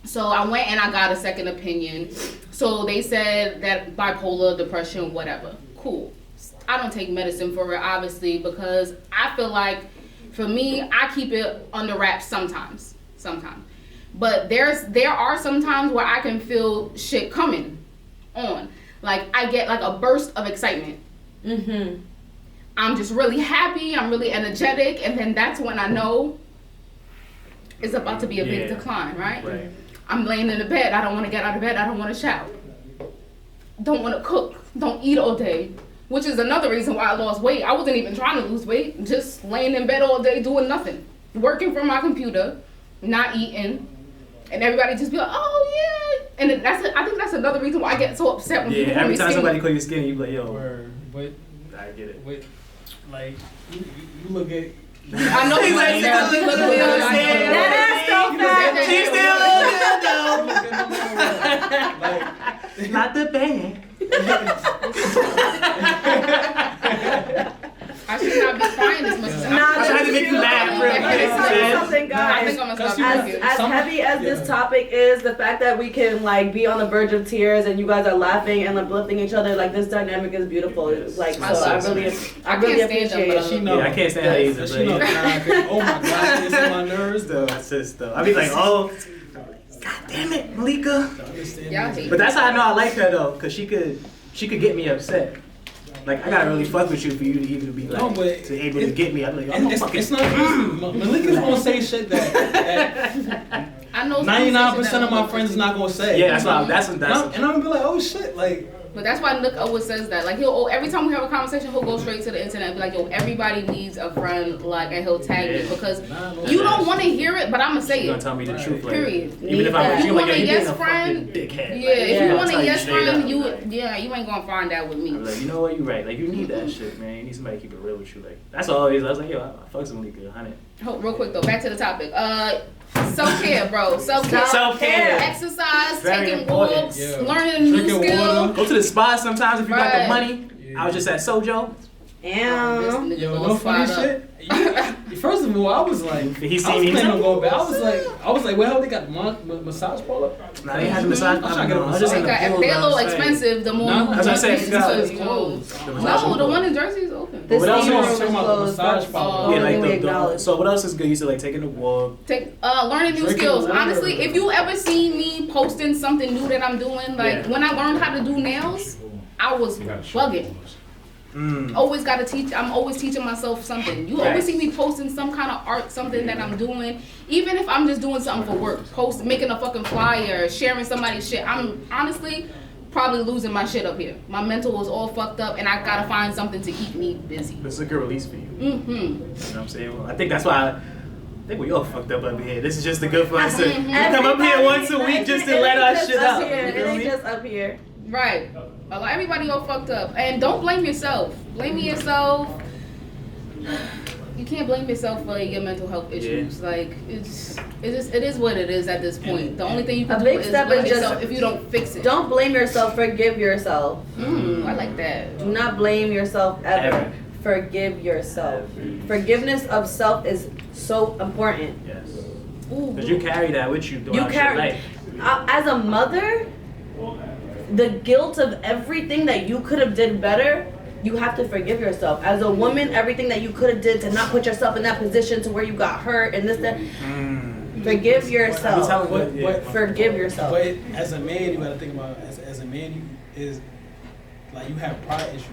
So I went and I got a second opinion. So they said that bipolar, depression, whatever. Cool. I don't take medicine for it, obviously, because I feel like, for me, I keep it under wraps sometimes. But there are some times where I can feel shit coming on. Like I get like a burst of excitement.
Mm-hmm.
I'm just really happy. I'm really energetic, and then that's when I know it's about to be a big decline, right?
Right.
I'm laying in the bed. I don't want to get out of bed. I don't want to shower. Don't want to cook. Don't eat all day. Which is another reason why I lost weight. I wasn't even trying to lose weight. Just laying in bed all day doing nothing. Working from my computer, not eating. And everybody just be like, oh yeah. And I think that's another reason why I get so upset when people call
every
me
time
skinny.
somebody call you skinny, you be like, yo.
Word. But
I get it.
Like you look at.
I know you like that. You look good.
She's still not the band.
I should not be crying as much as I'm
I'm trying to make you laugh real quick.
Something, guys.
I think I'm gonna stop
As heavy as this topic is, the fact that we can like be on the verge of tears and you guys are laughing and uplifting each other, like this dynamic is beautiful. Like so, I really appreciate it.
She knows.
I can't stand her either.
She knows. Oh my God, it's on my nerves.
That's it stuff. I be like, oh, God damn it, Malika. But that's how I know I like her though, cause she could get me upset. Like I gotta really fuck with you for you to even be like to able to get me. I'm like, oh,
it's not easy. Malika's gonna say shit that
I know
99% of my friends is not gonna say.
Yeah, that's what.
And I'm gonna be like, oh shit, like.
But that's why Nook always says that. Like every time we have a conversation, he'll go straight to the internet and be like, yo, everybody needs a friend, like, and he'll tag me because you don't want to hear it, but I'm gonna say it.
You're gonna tell me the truth, like,
period.
Even if I'm with you,
want
like,
a
yo,
yes
you
friend,
dickhead.
yeah, if you want a yes friend, you
like,
you ain't gonna find that with me.
I'm like, you know what, you're right. Like, you need that shit, man. You need somebody to keep it real with you. Like, that's always. I was like, yo, I fuck some Malika, 100.
Real quick though, back to the topic. Self-care, bro. Self-care. Exercise,
Very
taking
important.
walks, learning a new skill.
Go to the spa sometimes if you got the money.
Yeah.
I was just at Sojo.
Damn.
Yo, no funny shit. First of all, I was like,
He
I was
seen me.
planning on going back. I was like, well, they got massage parlor.
Nah, they had the massage.
I'm trying to get a
I was just in the pool,
They're a little
I'm saying.
expensive. The more
That's what I said.
because
It's closed.
no, the one in Jersey is open.
The
What else
steam room
is-
is closed.
Massage
That's
parlor.
all
Yeah, like
we
the
acknowledge.
so what else is good? You said like taking a walk.
Learning new
Drinking
skills.
water.
Honestly, if you ever see me posting something new that I'm doing, like
Yeah.
when I learned how to do nails, I was bugging.
Mm.
Always gotta teach. I'm always teaching myself something. You always see me posting some kind of art, something that I'm doing. Even if I'm just doing something for work, making a fucking flyer, sharing somebody's shit. I'm honestly probably losing my shit up here. My mental is all fucked up, and I gotta find something to keep me busy.
It's a good release for you.
Mm-hmm.
You know what I'm saying? Well, I think that's why. I think we all fucked up here. This is just a good for us to come up here once a week just to let our shit out.
It
You know what I
ain't
mean?
just up here.
Right. Everybody all fucked up. And don't blame yourself. Blaming yourself. You can't blame yourself for your mental health issues.
Yeah.
Like it is what it is at this point. The only thing you can
A
do
big
is
step
blame
is just-
yourself if you don't fix it.
Don't blame yourself. Forgive yourself.
I like that.
Do not blame yourself ever.
Ever.
Forgive yourself. Forgiveness of self is so important.
Yes.
Ooh.
Because you carry that with you throughout
You
your
carry.
life.
As a mother, the guilt of everything that you could have did better, you have to forgive yourself. As a woman, everything that you could have did to not put yourself in that position to where you got hurt and this, that. Forgive yourself. Forgive yourself.
But as a man, you gotta think about as a man, you is like you have pride issues.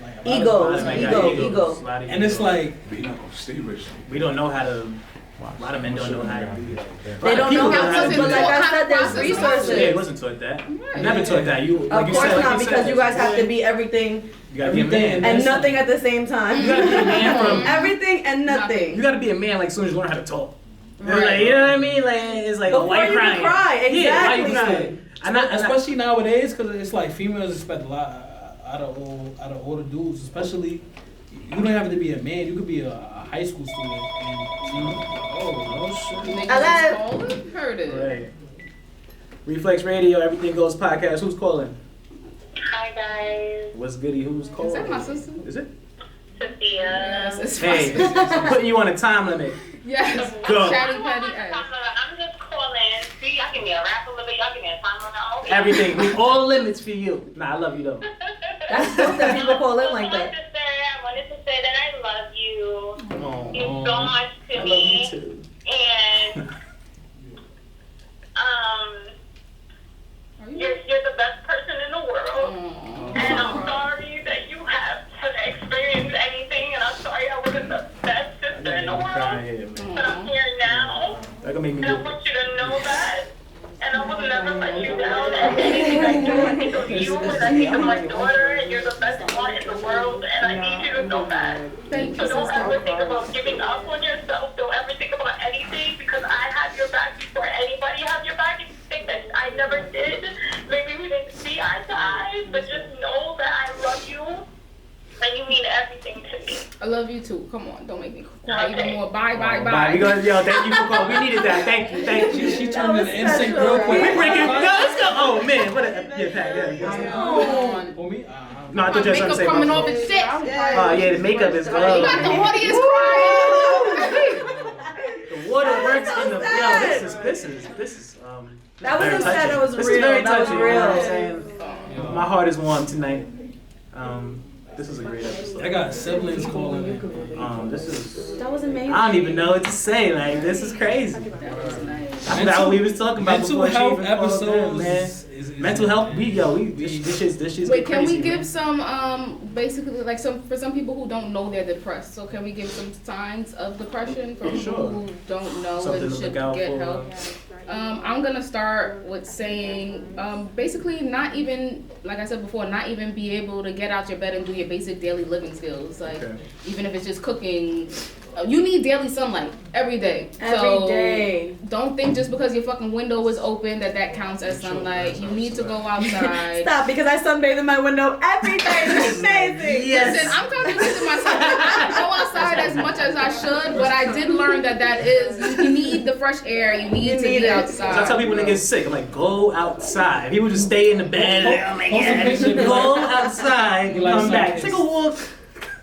Like a lot of
Ego.
And it's like
But you're not gonna stay rich.
We don't know how to. A lot of men don't know how to do that.
They don't know how to, but like I said, there's
Process.
resources.
Yeah, it wasn't taught that. Never taught that. You, like
Of
you
course
said, like
not,
you
because
said,
you guys have to be everything
You gotta be a man.
and nothing at the same time.
You gotta be a man from.
Everything and
You
nothing.
gotta be a man like as soon as you learn how to talk.
Right.
Like, you know what I mean? Like it's like
Before
why
you
crying?
can cry,
Yeah, why you
exactly.
crying? I'm not,
especially nowadays, because it's like females expect a lot out of older dudes. Especially, you don't have to be a man. You could be a high school student. And oh no shit.
Niggas heard it.
Right. Reflex Radio, Everything Goes podcast. Who's calling?
Hi guys,
What's goody? Who's calling?
Is that my sister?
Is it?
Sophia.
Yes, it's my
Hey,
sister.
I'm putting you on a time limit.
Yes.
Go.
Chatty patty ass.
I'm just calling. See, y'all give me a rap a little bit. Y'all give me a time on the
Everything. We all limits for you. Nah, I love you though.
That's dope that people call in like that.
I wanted to say that I love you.
Oh,
You're so much to
I love
me.
you too.
And
make me
And
do
I
it.
want you to know that. And I will never let you down. And anything I do, I think of you, and I think of my daughter, and you're the best one in the world, and I need you to know that.
Thank
So
you,
don't
sister.
ever think about giving up on yourself. Don't ever think about anything, because I have your back before anybody have your back. If you think that I never did, maybe we didn't see eye to eye, but just know that I love you, and you mean everything to me.
I love you too. Come on, don't make me cry even more. Bye, bye,
Oh,
bye.
Because, yo, thank you for calling. We needed that. Thank you.
She turned into instinct real quick.
We breaking. No, let's go. Oh man, what a yeah, Pat. Yeah.
Come on.
For me,
No, I thought you had something to
Makeup
say.
coming
about
off and shit.
yeah, the makeup is
You got the audience crying.
The water works in the. Yo, this is.
That
very
wasn't sad,
touching.
that was
This
real.
is very
That was
touching, you know what I'm
real.
saying? My heart is warm tonight. This is a great episode.
I got siblings calling in.
This is.
That was amazing.
I don't even know what to say. Like, this is crazy. I forgot what we was talking about
Mental
before she
health
even called in,
episodes
man.
is
Mental health. This shit's
Wait, can
crazy,
we give
man.
some basically like for some people who don't know they're depressed? So can we give some signs of depression for people
Sure.
who don't know
Something
and
to
should
look out
get
for.
help? I'm gonna start with saying basically not even, like I said before, not even be able to get out your bed and do your basic daily living skills. Like
Okay.
even if it's just cooking, you need daily sunlight every day.
Every day.
Don't think just because your fucking window is open that counts as sunlight. You need to go outside.
Stop, because I sunbathe in my window every day. It's amazing.
Listen, I'm contradicting myself. I don't go outside as much as I should, but I did learn that is, you need the fresh air. You need to be outside.
So I tell people when they get sick, I'm like, go outside. People just stay in the bed. Like, oh my God. Go outside.
You like
Come back.
sunkiss.
Take a walk.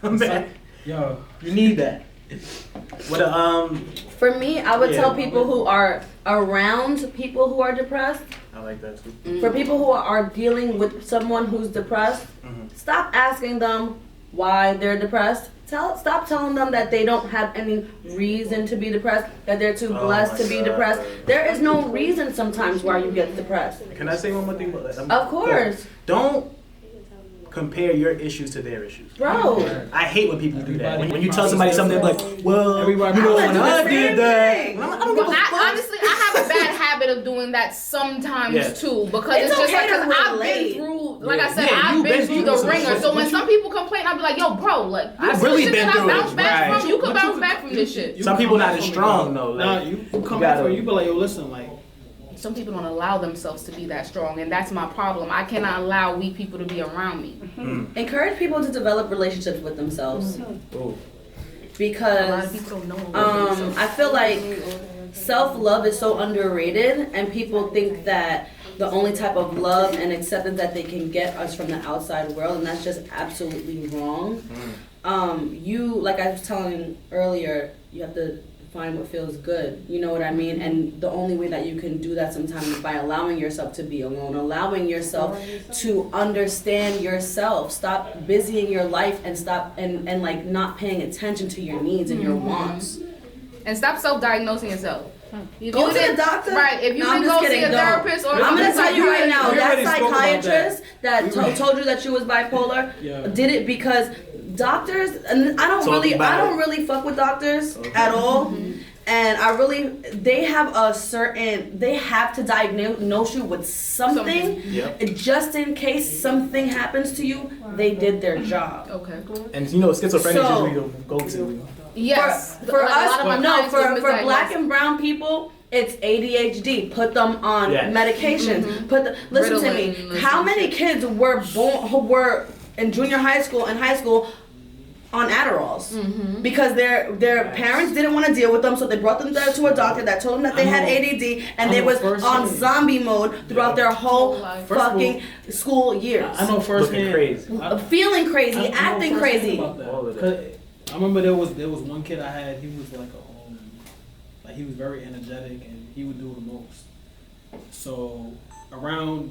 Come back.
Yo,
You need that. What a
For me, I would
Yeah.
tell people who are around people who are depressed,
I like that too.
for people who are dealing with someone who's depressed, stop asking them why they're depressed. Stop telling them that they don't have any reason to be depressed, that they're too blessed to be
God.
depressed. There is no reason sometimes why you get depressed.
Can I say one more thing?
Of course.
Don't compare your issues to their issues.
Bro.
I hate when people do that.
Everybody
When you tell somebody something, they're like, well,
Everybody
you know,
processes
when I
the
did
same
that.
thing.
I don't give a fuck.
Honestly, I have a bad habit of doing that sometimes
Yeah.
too, because
It's
it's just
okay
like,
to
'cause I've
relate.
been through, like I said,
Yeah,
I've
you've
been
been
through
through
the
some
ringer.
shit,
So
but
when
you-
some people complain, I'll be like, yo, bro, like,
You
this is
really
the shit
been
that I
through it,
bounce back
right.
from. You could
But
bounce
you-
back from this shit.
Some people not as strong though.
nah,
Like,
you come
gotta-
back for you, be like, yo, listen, like,
Some people don't allow themselves to be that strong, and that's my problem. I cannot allow weak people to be around me.
Encourage people to develop relationships with themselves.
Ooh.
A lot of
Because
people don't know about themselves.
I feel like self-love is so underrated, and people think that the only type of love and acceptance that they can get is from the outside world, and that's just absolutely wrong. You, like I was telling earlier, you have to find what feels good. You know what I mean? And the only way that you can do that sometimes is by allowing yourself to be alone, allowing yourself to understand yourself. Stop busying your life and stop and like not paying attention to your needs and your wants.
And stop self-diagnosing yourself. If
Go
you
to
didn't-
the doctor.
Right. If you
No, I'm
didn't
just
go see
kidding,
a
don't.
therapist or
I'm gonna tell you right now,
We
that
already spoke about that.
psychiatrist that told you that you was bipolar
Yeah.
did it because doctors, and I don't really fuck with doctors at all. And they have to diagnose you with something.
Yep.
Just in case something happens to you, they did their job.
Okay.
And you know, schizophrenia is
So-
just where you go to.
Yes.
For
Like, a lot of my
us, no,
clients get
for black
misdiagnosed.
and brown people, it's ADHD. Put them on
Yes.
medications. Listen to me.
Ritalin,
How
listen
many kids who were in junior high school and high school on Adderalls because their parents didn't want to deal with them, so they brought them to a doctor that told them that they had ADD, and they was on zombie mode throughout their whole fucking school years.
I know firsthand.
crazy.
Feeling crazy,
I know
acting
firsthand
crazy.
about that.
All of that.
'Cause I remember there was one kid I had. He was like like he was very energetic and he would do the most. So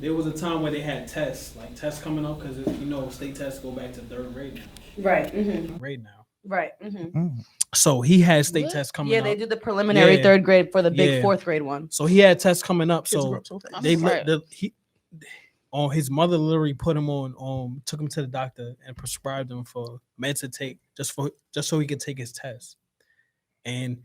there was a time where they had tests coming up because state tests go back to third grade now.
Right.
Grade now.
Right.
So he had state tests coming
Yeah,
up.
they do the preliminary
Yeah.
third grade for the big
Yeah.
fourth grade one.
So he had tests coming up. So they
Right.
his mother literally put him on took him to the doctor and prescribed him for meds to take just so he could take his test. And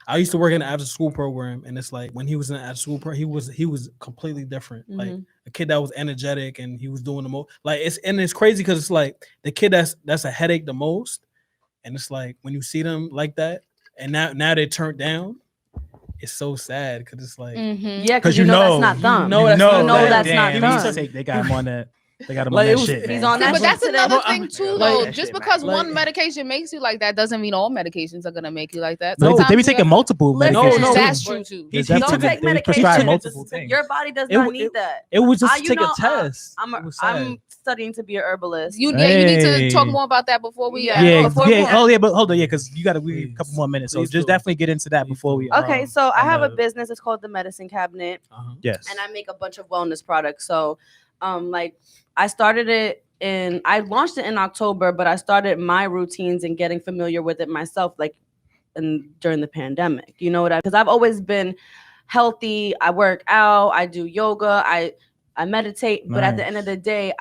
I used to work in the after school program, and it's like when he was in the after school program, he was completely different. Like a kid that was energetic and he was doing the most. Like it's crazy because it's like the kid that's a headache the most, and it's like when you see them like that, and now they turned down. It's so sad because it's like
yeah, because you know that's not them.
That's
not them.
They got him on that. They got him
Like,
on that
it was-
shit.
He's
man.
on that
But that's
shit
another
today.
thing too,
Like,
though.
that
Just
shit,
because
man.
one medication makes you like that doesn't mean all medications are gonna make you like that.
They be
Sometimes you
taking
have-
multiple
Listen,
medications.
No,
That's
but
true too.
They
Don't
definitely-
take
they prescribe
medication.
multiple things.
Your body does
It
not
w-
need that.
It was just
You
to take
know,
a test.
I'm
It was sad.
I'm studying to be a herbalist.
You need to
Hey.
talk more about that before we.
Yeah,
before we-
Oh yeah, but hold on, yeah, because you got to we a couple more minutes, so
Please
just
do.
definitely get into that before we.
Okay, so I have a
uh,
business. It's called the Medicine Cabinet,
Yes.
and I make a bunch of wellness products. So, like I started it I launched it in October, but I started my routines and getting familiar with it myself, like during the pandemic. You know what because I've always been healthy. I work out, I do yoga, I meditate, but at the end of the day,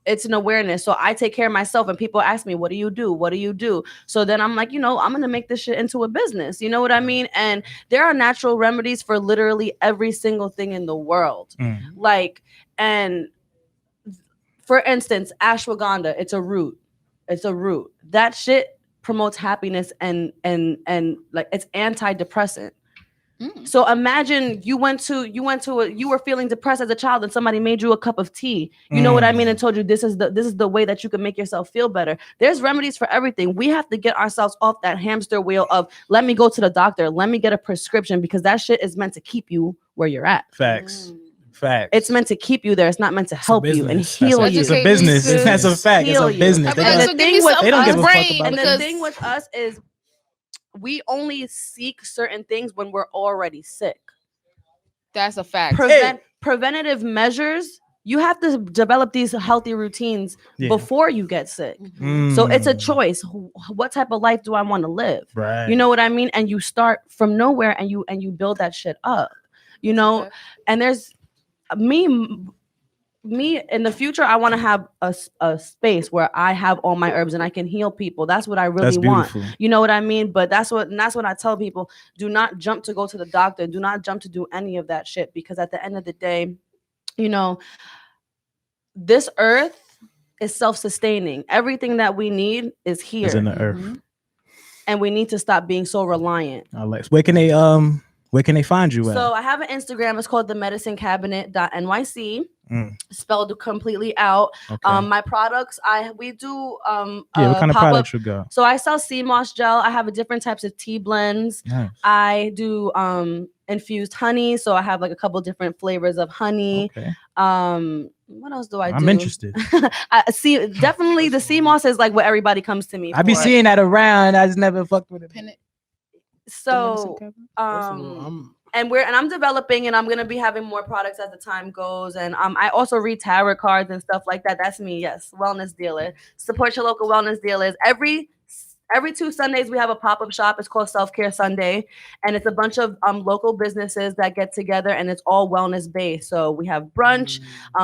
it's an awareness. So I take care of myself, and people ask me, what do you do? What do you do? So then I'm like, I'm going to make this shit into a business. You know what I mean? And there are natural remedies for literally every single thing in the world. And for instance, ashwagandha, it's a root. That shit promotes happiness and like it's antidepressant. So imagine you were feeling depressed as a child and somebody made you a cup of tea. You know what I mean? And told you this is the way that you can make yourself feel better. There's remedies for everything. We have to get ourselves off that hamster wheel of let me go to the doctor, let me get a prescription, because that shit is meant to keep you where you're at.
Facts.
It's meant to keep you there. It's not meant to help you and
business.
heal you.
It's a business. That's a fact. It's
Heal
a
you.
business.
I'd be like,
And
so
the
give
thing
me
with
something
they don't
for
give
the
a fuck
brain,
about
And the
because-
thing with us is we only seek certain things when we're already sick.
That's a fact.
Preventative measures, you have to develop these healthy routines before you get sick. So it's a choice. What type of life do I want to live?
Right.
You know what I mean? And you start from nowhere and you build that shit up. And there's me in the future, I want to have a space where I have all my herbs and I can heal people. That's what I really want. You know what I mean? But that's what I tell people. Do not jump to go to the doctor. Do not jump to do any of that shit, because at the end of the day, this earth is self-sustaining. Everything that we need is here.
It's in the earth.
And we need to stop being so reliant.
Where can they find you at?
So I have an Instagram. It's called themedicinecabinet.nyc. Spelled completely out.
Okay.
My products, we do
what kind of products you got?
So I sell sea moss gel. I have different types of tea blends.
Nice.
I do infused honey. So I have like a couple different flavors of honey.
Okay.
What else do I do?
I'm interested.
I see, definitely the sea moss is like what everybody comes to me
I be
for.
seeing that around. I just never fucked with it.
Pin it.
So
I'm
and I'm developing, and I'm gonna be having more products as the time goes. And I also read tarot cards and stuff like that. That's me, yes, wellness dealer. Support your local wellness dealers. Every 2 Sundays we have a pop-up shop. It's called Self Care Sunday, and it's a bunch of local businesses that get together, and it's all wellness based. So we have brunch,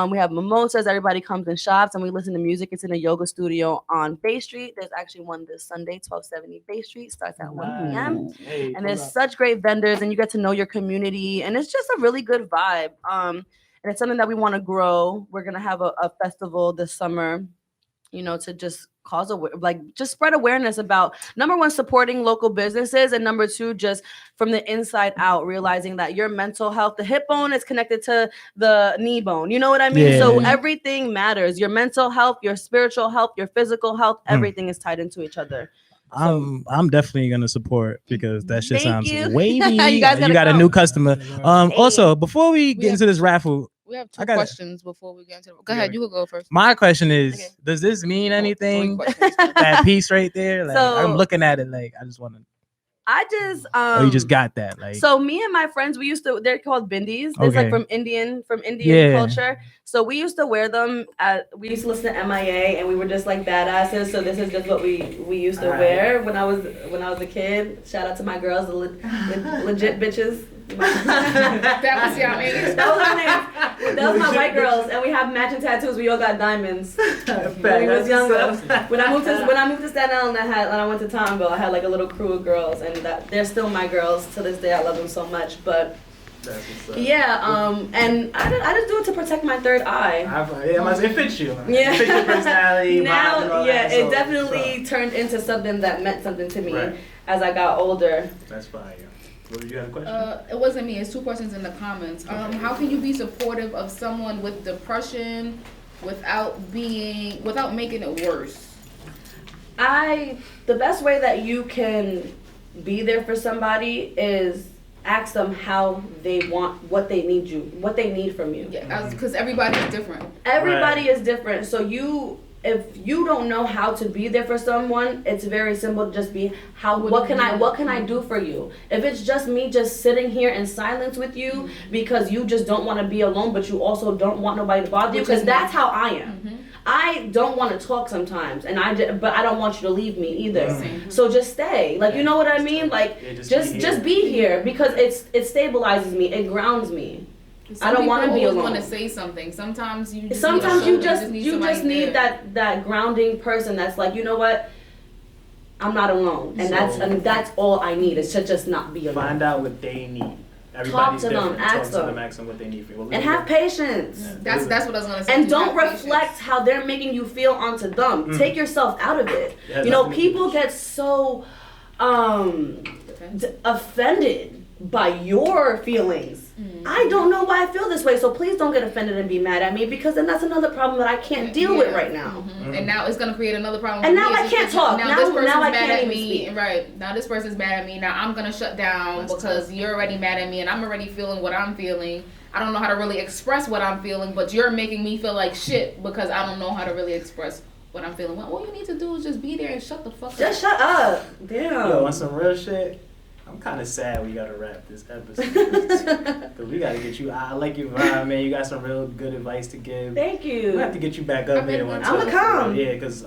we have mimosas. Everybody comes and shops, and we listen to music. It's in a yoga studio on Bay Street. There's actually one this Sunday, 1270 Bay Street. Starts at 1 p.m. And there's such great vendors, and you get to know your community, and it's just a really good vibe. And it's something that we want to grow. We're gonna have a festival this summer, to just just spread awareness about, number one, supporting local businesses, and number two, just from the inside out, realizing that your mental health, the hip bone is connected to the knee bone. You know what I mean?
Yeah.
So everything matters. Your mental health, your spiritual health, your physical health, everything is tied into each other.
I'm definitely gonna support, because that shit
Thank
sounds
you.
wavy.
You guys
You
gotta
got a
come.
new customer. Also, before we get
have-
into this raffle,
We have
I
2
gotta-
questions before we get into it. Go ahead, you will go first.
my question is,
Okay.
does this mean anything?
3 questions.
That piece right there, like
So-
I'm looking at it, like I just want to.
I just
Oh, you just got that, like.
So me and my friends, they're called bindis. It's like
Okay.
from Indian
Yeah.
culture. So we used to wear them we used to listen to MIA, and we were just like badasses. So this is just what we used to wear when I was a kid. Shout out to my girls, the legit bitches.
That was your name.
That was our name. That was my white girls, and we have matching tattoos. We all got diamonds. When we was younger. When I moved to Staten Island, and I went to Townville, I had like a little crew of girls, and they're still my girls to this day. I love them so much, but. Yeah, and I just do it to protect my third eye.
It fits you.
Yeah.
It fits your personality.
Now,
and all
yeah,
that,
it definitely turned into something that meant something to me as I got older.
That's fine. What, you had a question?
It wasn't me. It's 2 questions in the comments. How can you be supportive of someone with depression without making it worse?
The best way that you can be there for somebody is ask them how they want, what they need from you.
Yeah, because everybody's different.
Everybody is different. So if you don't know how to be there for someone, it's very simple to just be what can I do for you? If it's just me just sitting here in silence with you because you just don't want to be alone, but you also don't want nobody to bother you, because that's how I am. I don't want to talk sometimes, but I don't want you to leave me either. So just stay. Like, you know what I mean? Like, just be here, because it stabilizes me. It grounds me. I don't want to be alone.
Want to say something. Sometimes you just
need that grounding person that's like, you know what? I'm not alone, and that's all I need is to just not be alone.
Find out what they need.
Talk to them, ask them
what they need for you.
And have patience.
Yeah. That's what I was gonna say.
And don't reflect how they're making you feel onto them. Take yourself out of it. Yeah, people get so offended by your feelings. I don't know why I feel this way, so please don't get offended and be mad at me, because then that's another problem that I can't deal with right now.
And now it's gonna create another problem.
And now I can't talk. Now I can't even speak.
Right. Now this person's mad at me. Now I'm gonna shut down because you're already mad at me, and I'm already feeling what I'm feeling. I don't know how to really express what I'm feeling, but you're making me feel like shit because I don't know how to really express what I'm feeling. Well, all you need to do is just be there and shut the fuck up.
Just shut up. Damn.
Yo, on some real shit, I'm kind of sad we gotta wrap this episode. Cause we gotta get you. I like your vibe, man. You got some real good advice to give.
Thank you.
We have to get you back up here one time.
I'ma come.
Yeah, cause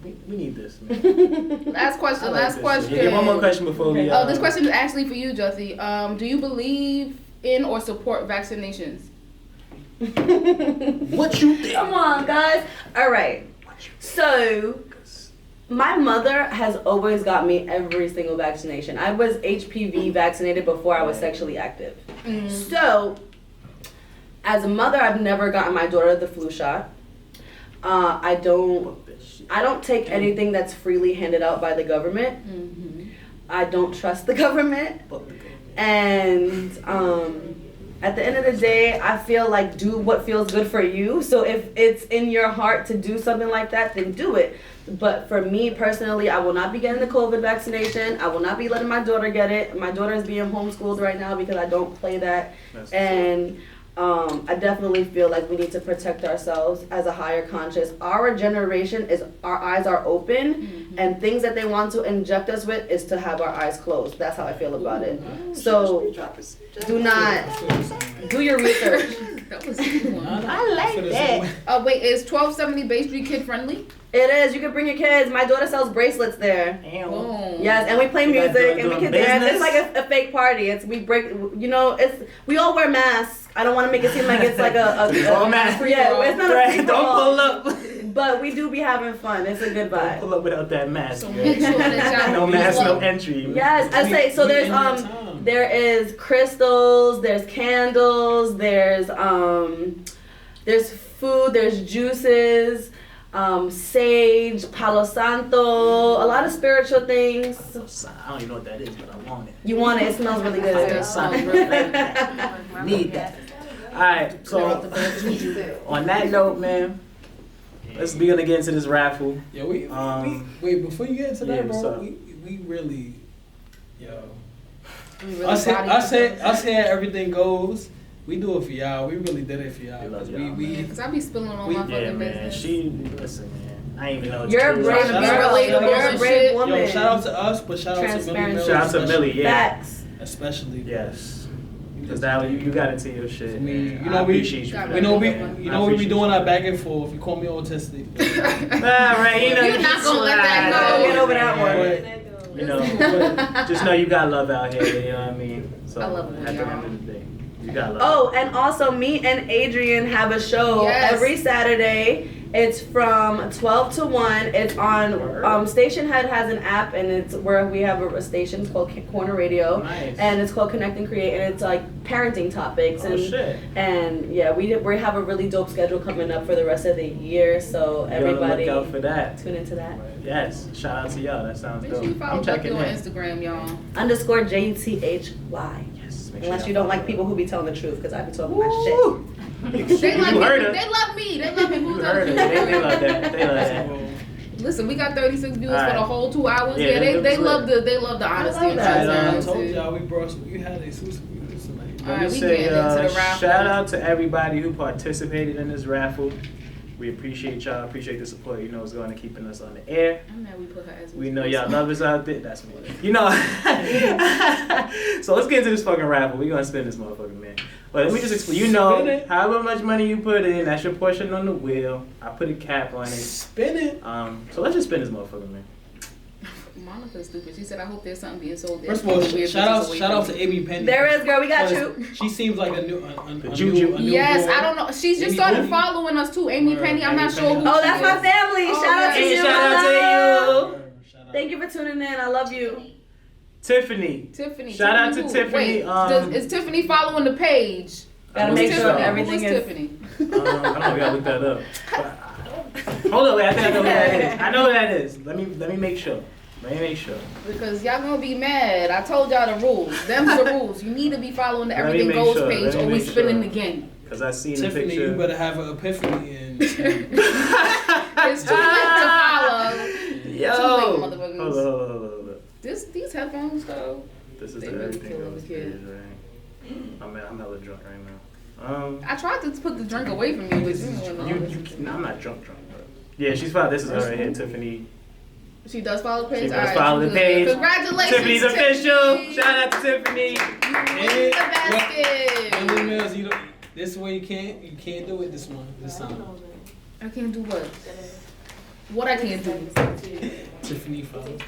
we need this, man.
Last question.
Yeah, one more question before we.
This question is actually for you, Juthy. Do you believe in or support vaccinations?
What you think?
Come on, guys. All right. So, my mother has always got me every single vaccination. I was HPV vaccinated before I was sexually active. So, as a mother, I've never gotten my daughter the flu shot. I don't take anything that's freely handed out by the government. I don't trust the government. And at the end of the day, I feel like do what feels good for you. So if it's in your heart to do something like that, then do it. But for me personally, I will not be getting the COVID vaccination. I will not be letting my daughter get it. My daughter is being homeschooled right now because I don't play that. And I definitely feel like we need to protect ourselves as a higher conscious. Our generation our eyes are open, and things that they want to inject us with is to have our eyes closed. That's how I feel about it. So do not do your research.
That was a good one.
I like that.
Wait, is 1270 Bay Street kid friendly?
It is. You can bring your kids. My daughter sells bracelets there.
Oh.
Yes, and we play music and we can dance. It's like a fake party. We all wear masks. I don't want to make it seem like it's like a
mask.
Yeah, it's not a free
Don't pull up.
But we do be having fun. It's a good vibe.
Don't pull up without that mask.
So make sure that y'all
no mask, no entry.
Yes, I say so. There is crystals. There's candles. There's food. There's juices. Sage, Palo Santo, a lot of spiritual things.
I don't even know what that is, but I want it.
You want it? It smells really good.
Need that. Alright, so on that note, man, let's begin to get into this raffle.
Yeah, wait, before you get into that, bro, we really, I said everything goes. We do it for y'all. We really did it for y'all.
Because I be spilling on my fucking business.
Listen, man. I ain't even know.
You're a brave woman.
Yo, shout out to us, but shout out to Millie.
Shout out to Millie, yeah.
Facts.
Especially.
Yes. Because now you got into your shit.
I mean,
I appreciate you.
We know we be doing our back and forth. You call me autistic.
Right.
You're not gonna let that go.
Get over that one.
You know, just know you got love out here. You know what I mean? So
I love it,
at the
y'all.
end of the day, you got love.
Oh, and also me and Adrian have a show
Yes.
every Saturday. It's from 12 to 1. It's on Station Head has an app, and it's where we have a station. It's called Corner Radio.
Nice.
And it's called Connect and Create, and it's like parenting topics.
Oh,
and
shit.
And yeah, we have a really dope schedule coming up for the rest of the year. So everybody
Look out for that.
tune into that.
Yes, shout out to y'all. That sounds
Make
dope.
sure you follow
I'm checking
Juthy on
in.
Instagram, y'all.
_ JUTHY.
Yes, make sure
Unless
y'all
you don't
follow
like
her.
people who be telling the truth, because I be talking my shit.
Woo!
They
You
like
heard
me.
her.
They love me. They love me.
You
Who's
heard her. They love that. They love that.
Listen, we got 36 viewers
Alright.
for the whole 2 hours.
Yeah,
Yeah,
them
they
lit.
love the honesty and
love that.
I
transparency.
told y'all we had exclusive viewers tonight.
All
Let
right,
me
we
say,
getting into the raffle.
shout out to everybody who participated in this raffle. We appreciate y'all. Appreciate the support. You know it's going to keeping us on the air.
I'm mad we put her as
We know y'all love us out there. That's me. You know. So let's get into this fucking raffle. We're gonna spin this motherfucker, man. But let me just explain. You
Spin
know,
it.
however much money you put in, that's your portion on the wheel. I put a cap on it.
Spin it.
So let's just spin this motherfucker, man.
Monica's stupid. She said, "I hope there's something being sold there."
First of all, shout out to AB15.
There is, girl. We got you.
She seems like a new
Juju.
Yes, I don't know. She's just
Amy
started
Penny?
following us too. Amy
Word,
Penny. I'm
Amy
not sure
Penny.
who
Oh,
she
that's my
is.
family.
Oh,
Shout out to
yeah.
you.
Shout out to you.
Thank you for tuning in. I love you.
Tiffany.
Tiffany.
Shout out to
who?
Tiffany,
Wait, is Tiffany following the page?
Gotta
Who's
make sure
Tiffany?
everything
Who is
is.
Tiffany.
I don't know. We gotta look that up. But, hold on, wait. I think I know who that is. I know who that is. Let me make sure. Let me make sure.
Because y'all gonna be mad. I told y'all the rules. Them's the rules. You need to be following the
Let me
Everything
make
Goes
sure.
page,
Let me
or we
make
spinning
sure.
again.
Cause I seen the
Tiffany,
picture.
you better have an epiphany and
It's too late to follow.
Yo.
Too late, motherfuckers.
Hold up.
These headphones though.
This is
They
the
really
Everything
killing
Goes
the kid.
page, right? I'm hella drunk right now.
I tried to put the drink away from you, but you didn't want to.
I'm not drunk, but yeah, she's fine. This is her right here, Tiffany.
She does follow the page.
She does
Alright,
follow
she
the
good.
page.
Congratulations,
Tiffany's official. Shout out to Tiffany.
You win the basket.
And then Millz, you don't. This way you can't do it this time.
I can't do what? What I can't do?
Tiffany followed.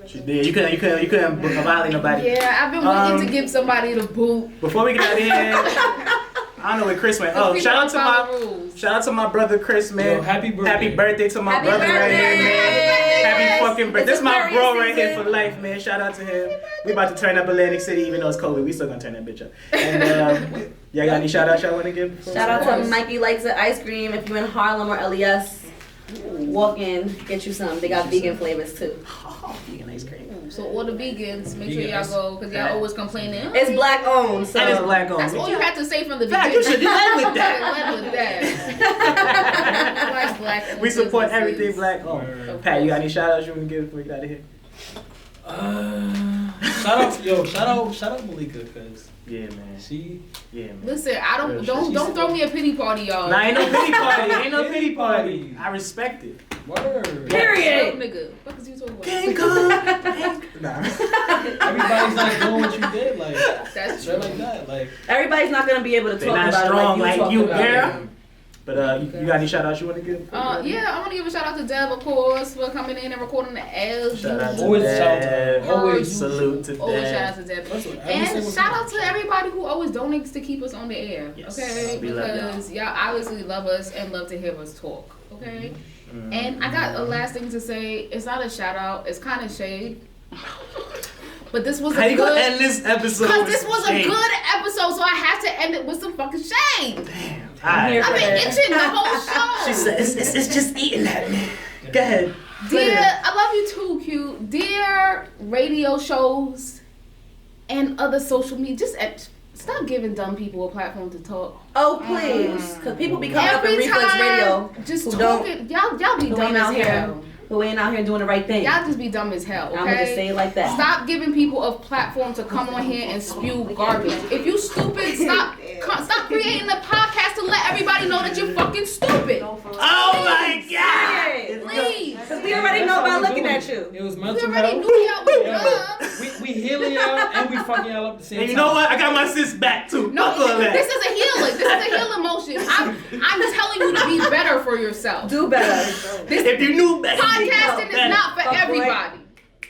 She did. You couldn't violate nobody.
Yeah, I've been waiting to give somebody the boot.
Before we get out of here, I don't know where Chris went. Oh,
People
shout out
don't follow rules.
to my brother Chris, man.
Yo, happy birthday.
Happy birthday to my
Happy
brother right
birthday.
here, man. Happy
Yes.
fucking birthday.
It's
This is my
Aquarius
bro right here
season.
for life, man. Shout out to him. We about to turn up Atlantic City, even though it's COVID. We still gonna turn that bitch up. And y'all got any shout outs y'all wanna give?
Shout out to Mikey Likes It Ice Cream. If you're in Harlem or LES, walk in, get you some. They got vegan flavors too.
Oh, vegan ice cream.
So all the vegans, make sure
Vegan
y'all
ice-
go, because y'all always complaining.
It's black owned, so
And it's black on.
That's all you had to say from the
Fact,
beginning.
you should have led with
Led with that. I like black
We support
businesses.
everything black on.
Word.
Pat, you got any shout outs you wanna give before we get out of here?
Shout out Malika, cause
Yeah, man.
she.
Yeah, man.
Listen, I
Real
don't
shit.
don't throw me a pity party, y'all.
Nah, ain't no pity party. Ain't no pity party. I respect it.
Word.
Real
Period.
nigga. What is you talking about?
King Kong. Nah.
Everybody's not doing what you did, like
That's
straight
true.
like that, like.
Everybody's not gonna be able to
They
talk
not
about
strong
it
like
like
you,
talk about
girl.
it.
But you got any shout outs you want to give?
Yeah, I want to give a shout out to Deb, of course, for coming in and recording the as
Shout out to
usual.
Always shout out to her.
Deb.
Always.
Salute to
Always shout out
Deb.
to Deb.
That's what every
And
single
shout out
time.
to everybody who always donates to keep us on the air.
Yes,
Okay?
we love y'all.
Because y'all obviously love us and love to hear us talk. Okay?
Mm-hmm.
And I got a last thing to say. It's not a shout out, it's kind of shade. But this was
How
a
you gonna
good.
end this episode?
Because
with
this
some
was a
shade?
good episode, so I have to end it with some fucking shade.
I'm here
I've
for
been
that.
itching the whole show.
She said it's just eating at me. Go ahead.
Dear, I love you too, cute. Dear radio shows and other social media, just stop giving dumb people a platform to talk.
Oh please, because people be coming up in
Every
Reflex
time,
Radio
just
who
talking. Y'all be
who
dumb
ain't
as
out here,
hell.
who ain't out here doing the right thing.
Y'all just be dumb as hell. Okay?
I'ma just say it like that.
Stop giving people a platform to come on here and spew garbage. If you stupid, stop creating a podcast to let everybody know that you're fucking stupid.
Oh my God!
Please.
Because we already know by looking at you.
It was
We
mental
already
health.
knew y'all was dumb.
We healing y'all and we fucking y'all up at the same
And you
time.
know what? I got my sis back too.
No,
Fuck all that.
this is a healing. This is a healing motion. I'm telling you to be better for yourself.
Do better.
This
If you knew better,
podcasting
you
is
know
not for
Fuck boy.
everybody.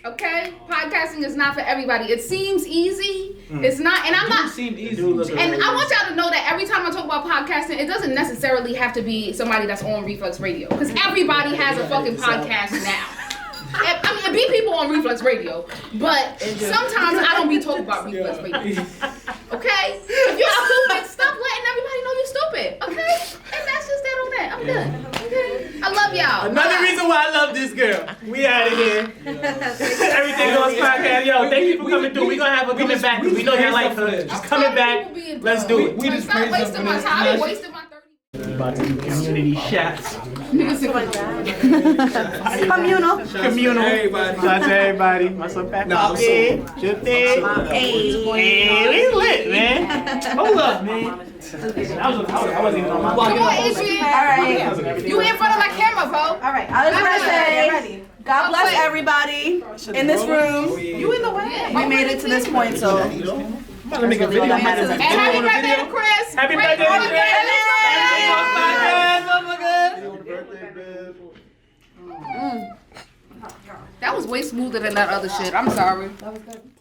Okay, podcasting is not for everybody. It seems easy. It's not, and I'm not.
Seem easy.
And I want y'all to know that every time I talk about podcasting, it doesn't necessarily have to be somebody that's on Reflex Radio, because everybody has a fucking podcast now. I mean, it be people on Reflex Radio, but sometimes I don't be talking about Reflex Radio. Okay? If you're stupid, stop letting everybody know you're stupid. Okay? And that's just that on that. I'm done. Okay? I love y'all.
Another reason why I love this girl. We out of here. Everything Goes podcast. Yo, thank you for coming through. We're gonna have her coming back because we know you like her. Just coming back. Let's do it.
We just
Stop wasting my time. I wasted my 30.
About to do community shots.
Communal.
Everybody. Shout out to everybody. What's up, Pat? Juthy. Hey, we lit, man. Hold up, man. I wasn't even on my
Come on, Adrian.
All right.
You in front of my camera, bro.
All right. I just want to say, God bless everybody in this room.
You in the way.
We made it to this point, so.
I'm about to make a video.
And happy birthday to Chris.
Happy birthday to Chris.
That was way smoother than that other shit. I'm sorry. That was good.